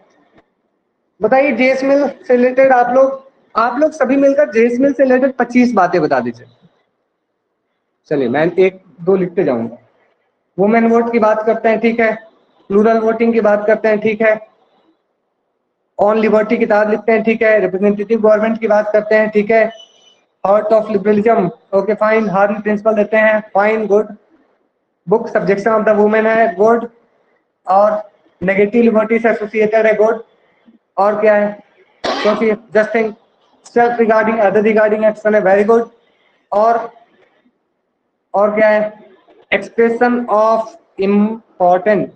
बताइए जेस मिल से रिलेटेड आप लोग सभी मिलकर जेस मिल से रिलेटेड 25 बातें बता दीजिए। चलिए, मैं 1-2 लिखते जाऊंगा। वुमेन वोट की बात करते हैं, ठीक है। प्लूरल वोटिंग की बात करते हैं, ठीक है। ऑन लिबर्टी किताब लिखते हैं, ठीक है। रिप्रेजेंटेटिव गवर्नमेंट की बात करते हैं, ठीक है। Heart of liberalism, okay fine. Harm principle देते हैं, fine, good. Book subjection of the women है, गुड। और नेगेटिव लिबर्टी से एसोसिएटेड है, गुड। और क्या है? सोचिए, just think. Self regarding, other regarding action है, वेरी गुड। और क्या है? एक्सप्रेशन ऑफ इम्पोर्टेंट,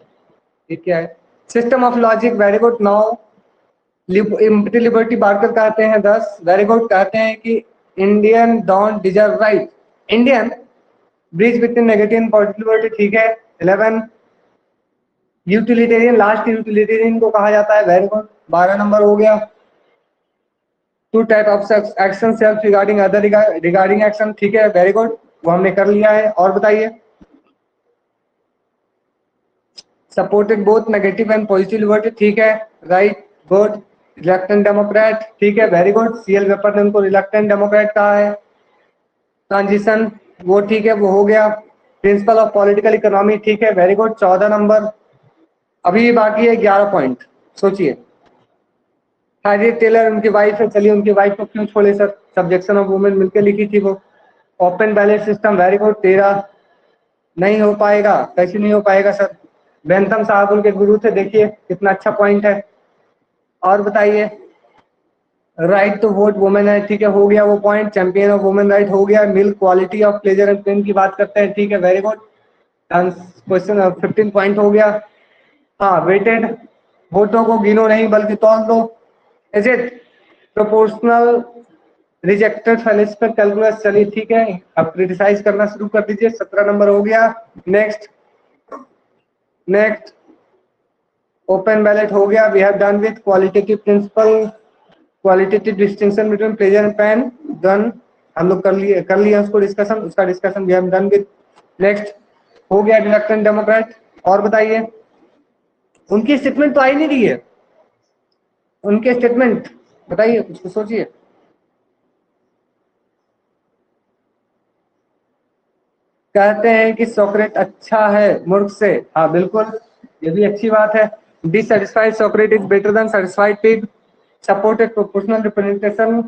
ये क्या है? System of logic, very good. 9। Liberty Barker कहते हैं, 10, वेरी गुड। कहते हैं कि Indian don't deserve right, Indian bridge between negative and positive liberty, ठीक है। 11। यूटिलिटेरियन, लास्ट यूटिलिटेरियन को कहा जाता है, वेरी गुड। 12 नंबर हो गया। 2 type of action, self regarding, other regarding action, ठीक है, वेरी गुड, वो हमने कर लिया है। और बताइए, supported both negative and positive liberty, ठीक है, राइट, गुड। रिलक्टेंट डेमोक्रेट, ठीक है, वेरी गुड। सीएल वेपर ने उनको रिलक्टेंट डेमोक्रेट कहा है। ट्रांजिशन, वो ठीक है, वो हो गया। प्रिंसिपल ऑफ पॉलिटिकल इकोनॉमी, ठीक है, वेरी गुड। 14 नंबर। अभी बाकी है 11 पॉइंट, सोचिए। हार्रियट टेलर उनकी वाइफ है, चलिए उनकी वाइफ को क्यों छोड़े सर, सब्जेक्शन ऑफ वुमेन मिलकर लिखी थी वो। Open ballot system, very good, 13 नहीं हो पाएगा, कैसे नहीं हो पाएगा सर, बेंथम साहब उनके गुरु थे, देखिए कितना अच्छा पॉइंट है। और बताइए, राइट टू वोट वुमेन है, ठीक है हो गया वो point, champion of women right हो गया, Mill's quality of pleasure and pain की बात करते हैं, ठीक है वेरी गुड, क्वेश्चन 15 पॉइंट हो गया। हाँ, वेटेड, वोटों को गिनो नहीं बल्कि तौल दो, is it proportional rejected felicific calculus, चलिए ठीक है, अब क्रिटिसाइज करना शुरू कर दीजिए, 17 नंबर हो गया। नेक्स्ट नेक्स्ट ओपन बैलेट हो गया, we have done with qualitative principle, qualitative distinction between pleasure and pain, done, हम लोग कर लिए उसको डिस्कशन, उसका discussion we have done with. Next हो गया रिलक्टेंट डेमोक्रेट। और बताइए, उनकी स्टेटमेंट तो आई नहीं रही है, उनके स्टेटमेंट बताइए, कुछ सोचिए। कहते हैं कि सोक्रेट अच्छा है मूर्ख से, हाँ बिल्कुल, ये भी अच्छी बात है। Dissatisfied Socrates is better than satisfied pig, supported proportional representation,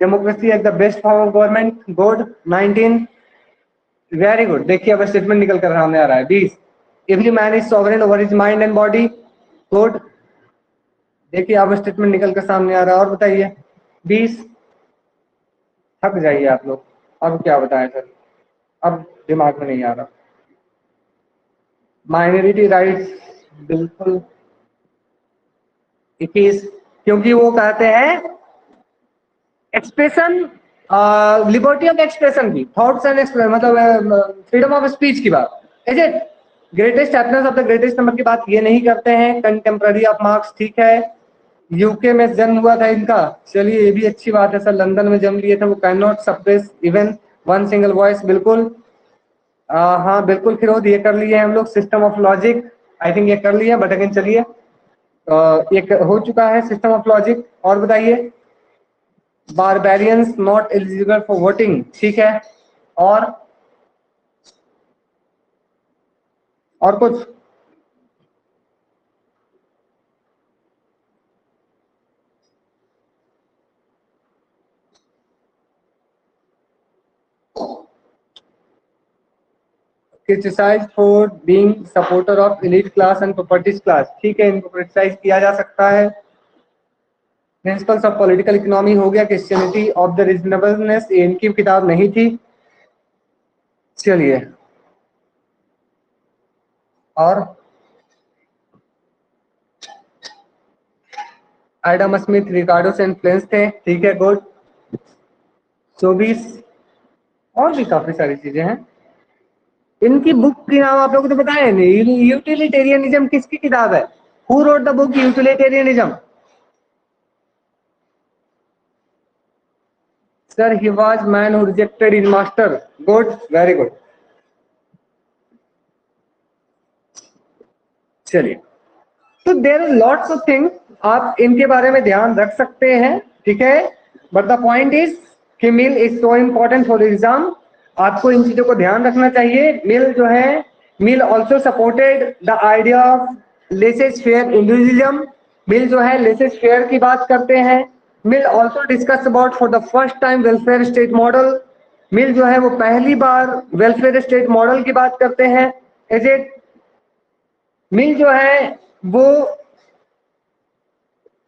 democracy as the best form of government, good, 19 very good. देखिए अब स्टेटमेंट निकल कर सामने आ रहा है। 20 every man is sovereign over his mind and body, good, देखिए अब statement निकल कर सामने आ रहा है। और बताइए 20, थक जाइए आप लोग, अब क्या बताएं सर, अब दिमाग में नहीं आ रहा। माइनॉरिटी राइट्स, बिल्कुल 21, क्योंकि वो कहते हैं एक्सप्रेशन, लिबर्टी ऑफ एक्सप्रेशन की, थॉट्स एंड मतलब फ्रीडम ऑफ स्पीच की बात, is it greatest happiness of the greatest number की बात ये नहीं करते हैं। कंटेम्प्ररी ऑफ मार्क्स, ठीक है, यूके में जन्म हुआ था इनका, चलिए ये भी अच्छी बात है सर, लंदन में जन्म लिए थे वो, can not suppress even one single voice, बिल्कुल। हाँ बिल्कुल फिरोज, ये कर लिए हम लोग। System of logic, I think ये कर लिए, बट अगेन चलिए एक हो चुका है सिस्टम ऑफ लॉजिक। और बताइए, barbarians not eligible for voting, ठीक है, और कुछ, criticise for being supporter of elite class and properties class, ठीक है, इनको क्रिटिसाइज किया जा सकता है। प्रिंसिपल्स ऑफ पॉलिटिकल इकोनॉमी हो गया, क्रिश्चियनिटी ऑफ द रीजनेबलनेस, इनकी किताब नहीं थी, चलिए। और एडम स्मिथ रिकार्डो से इन्फ्लुएंस थे, ठीक है गुड। 24 और भी काफी सारी चीजें हैं। इनकी बुक की नाम आप लोगों को तो पता है नहीं, यूटिलिटेरियनिज्म किसकी किताब है, who wrote the book utilitarianism, sir he was man who rejected his master, good very good. चलिए, तो there are lots of things, आप इनके बारे में ध्यान रख सकते हैं, ठीक है, बट द पॉइंट इज कि mill is so important for exam, आपको इन चीजों को ध्यान रखना चाहिए। मिल जो है, Mill also supported the idea of laissez faire individualism, Mill जो है लेसेस फेयर की बात करते हैं। Mill also discuss about for the first time welfare state model, Mill जो है वो पहली बार वेलफेयर स्टेट मॉडल की बात करते हैं, इज इट। मिल जो है वो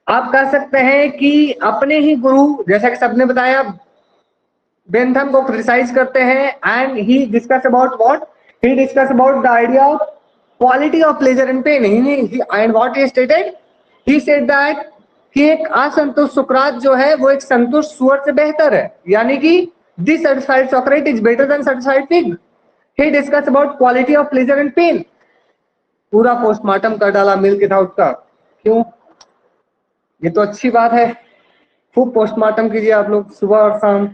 आप कह सकते हैं कि अपने ही गुरु, जैसा कि सबने बताया, बेंथम को क्रिटिसाइज करते हैं, and he discuss about what, he discuss about the idea of quality of pleasure and pain, and what he stated, he said that कि एक असंतुष्ट सुकरात जो है वो एक संतुष्ट सुअर से बेहतर है, यानी कि dissatisfied Socrates is better than satisfied pig. He discuss about quality of pleasure and pain, पूरा पोस्टमार्टम कर डाला मिल के था उसका, क्यों, ये तो अच्छी बात है, खूब पोस्टमार्टम कीजिए आप लोग सुबह और शाम,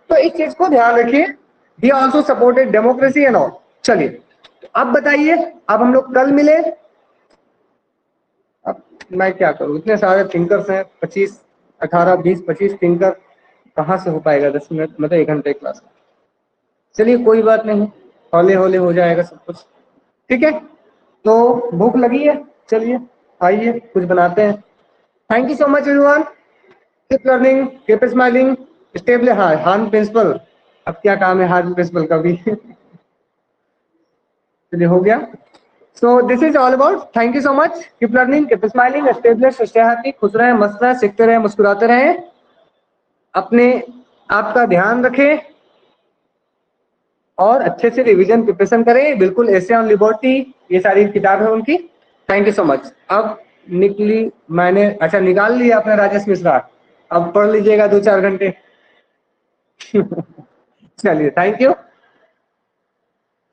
तो इस चीज को ध्यान रखिए। He also supported democracy and all. चलिए, तो अब बताइए, अब हम लोग कल मिले, अब मैं क्या करूं, इतने सारे थिंकर्स हैं, 25 18 20 25 थिंकर, कहाँ से हो पाएगा 10 मिनट, मतलब 1 घंटे क्लास में। चलिए कोई बात नहीं, हौले हौले हो जाएगा सब कुछ, ठीक है। तो भूख लगी है, चलिए आइए कुछ बनाते हैं। Thank you so much everyone, keep learning, keep smiling, stable. हाँ हार्न प्रिंसिपल, अब क्या काम है हार्न प्रिंसिपल का भी। चलिए हो गया। So this is all about, thank you so much, keep learning, keep smiling, stable, stay happy, खुश रहें, मस्त रहें, सीखते रहें, मुस्कुराते रहें, अपने आपका ध्यान रखें और अच्छे से रिवीजन प्रिपरेशन करें। बिल्कुल ऐसे ऑन लिबर्टी, ये सारी किताब है उनकी। Thank you so much. अब निकली मैंने, अच्छा निकाल लिया अपने राजेश मिश्रा, अब पढ़ लीजिएगा 2-4 घंटे। चलिए थैंक यू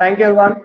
एवरीवन।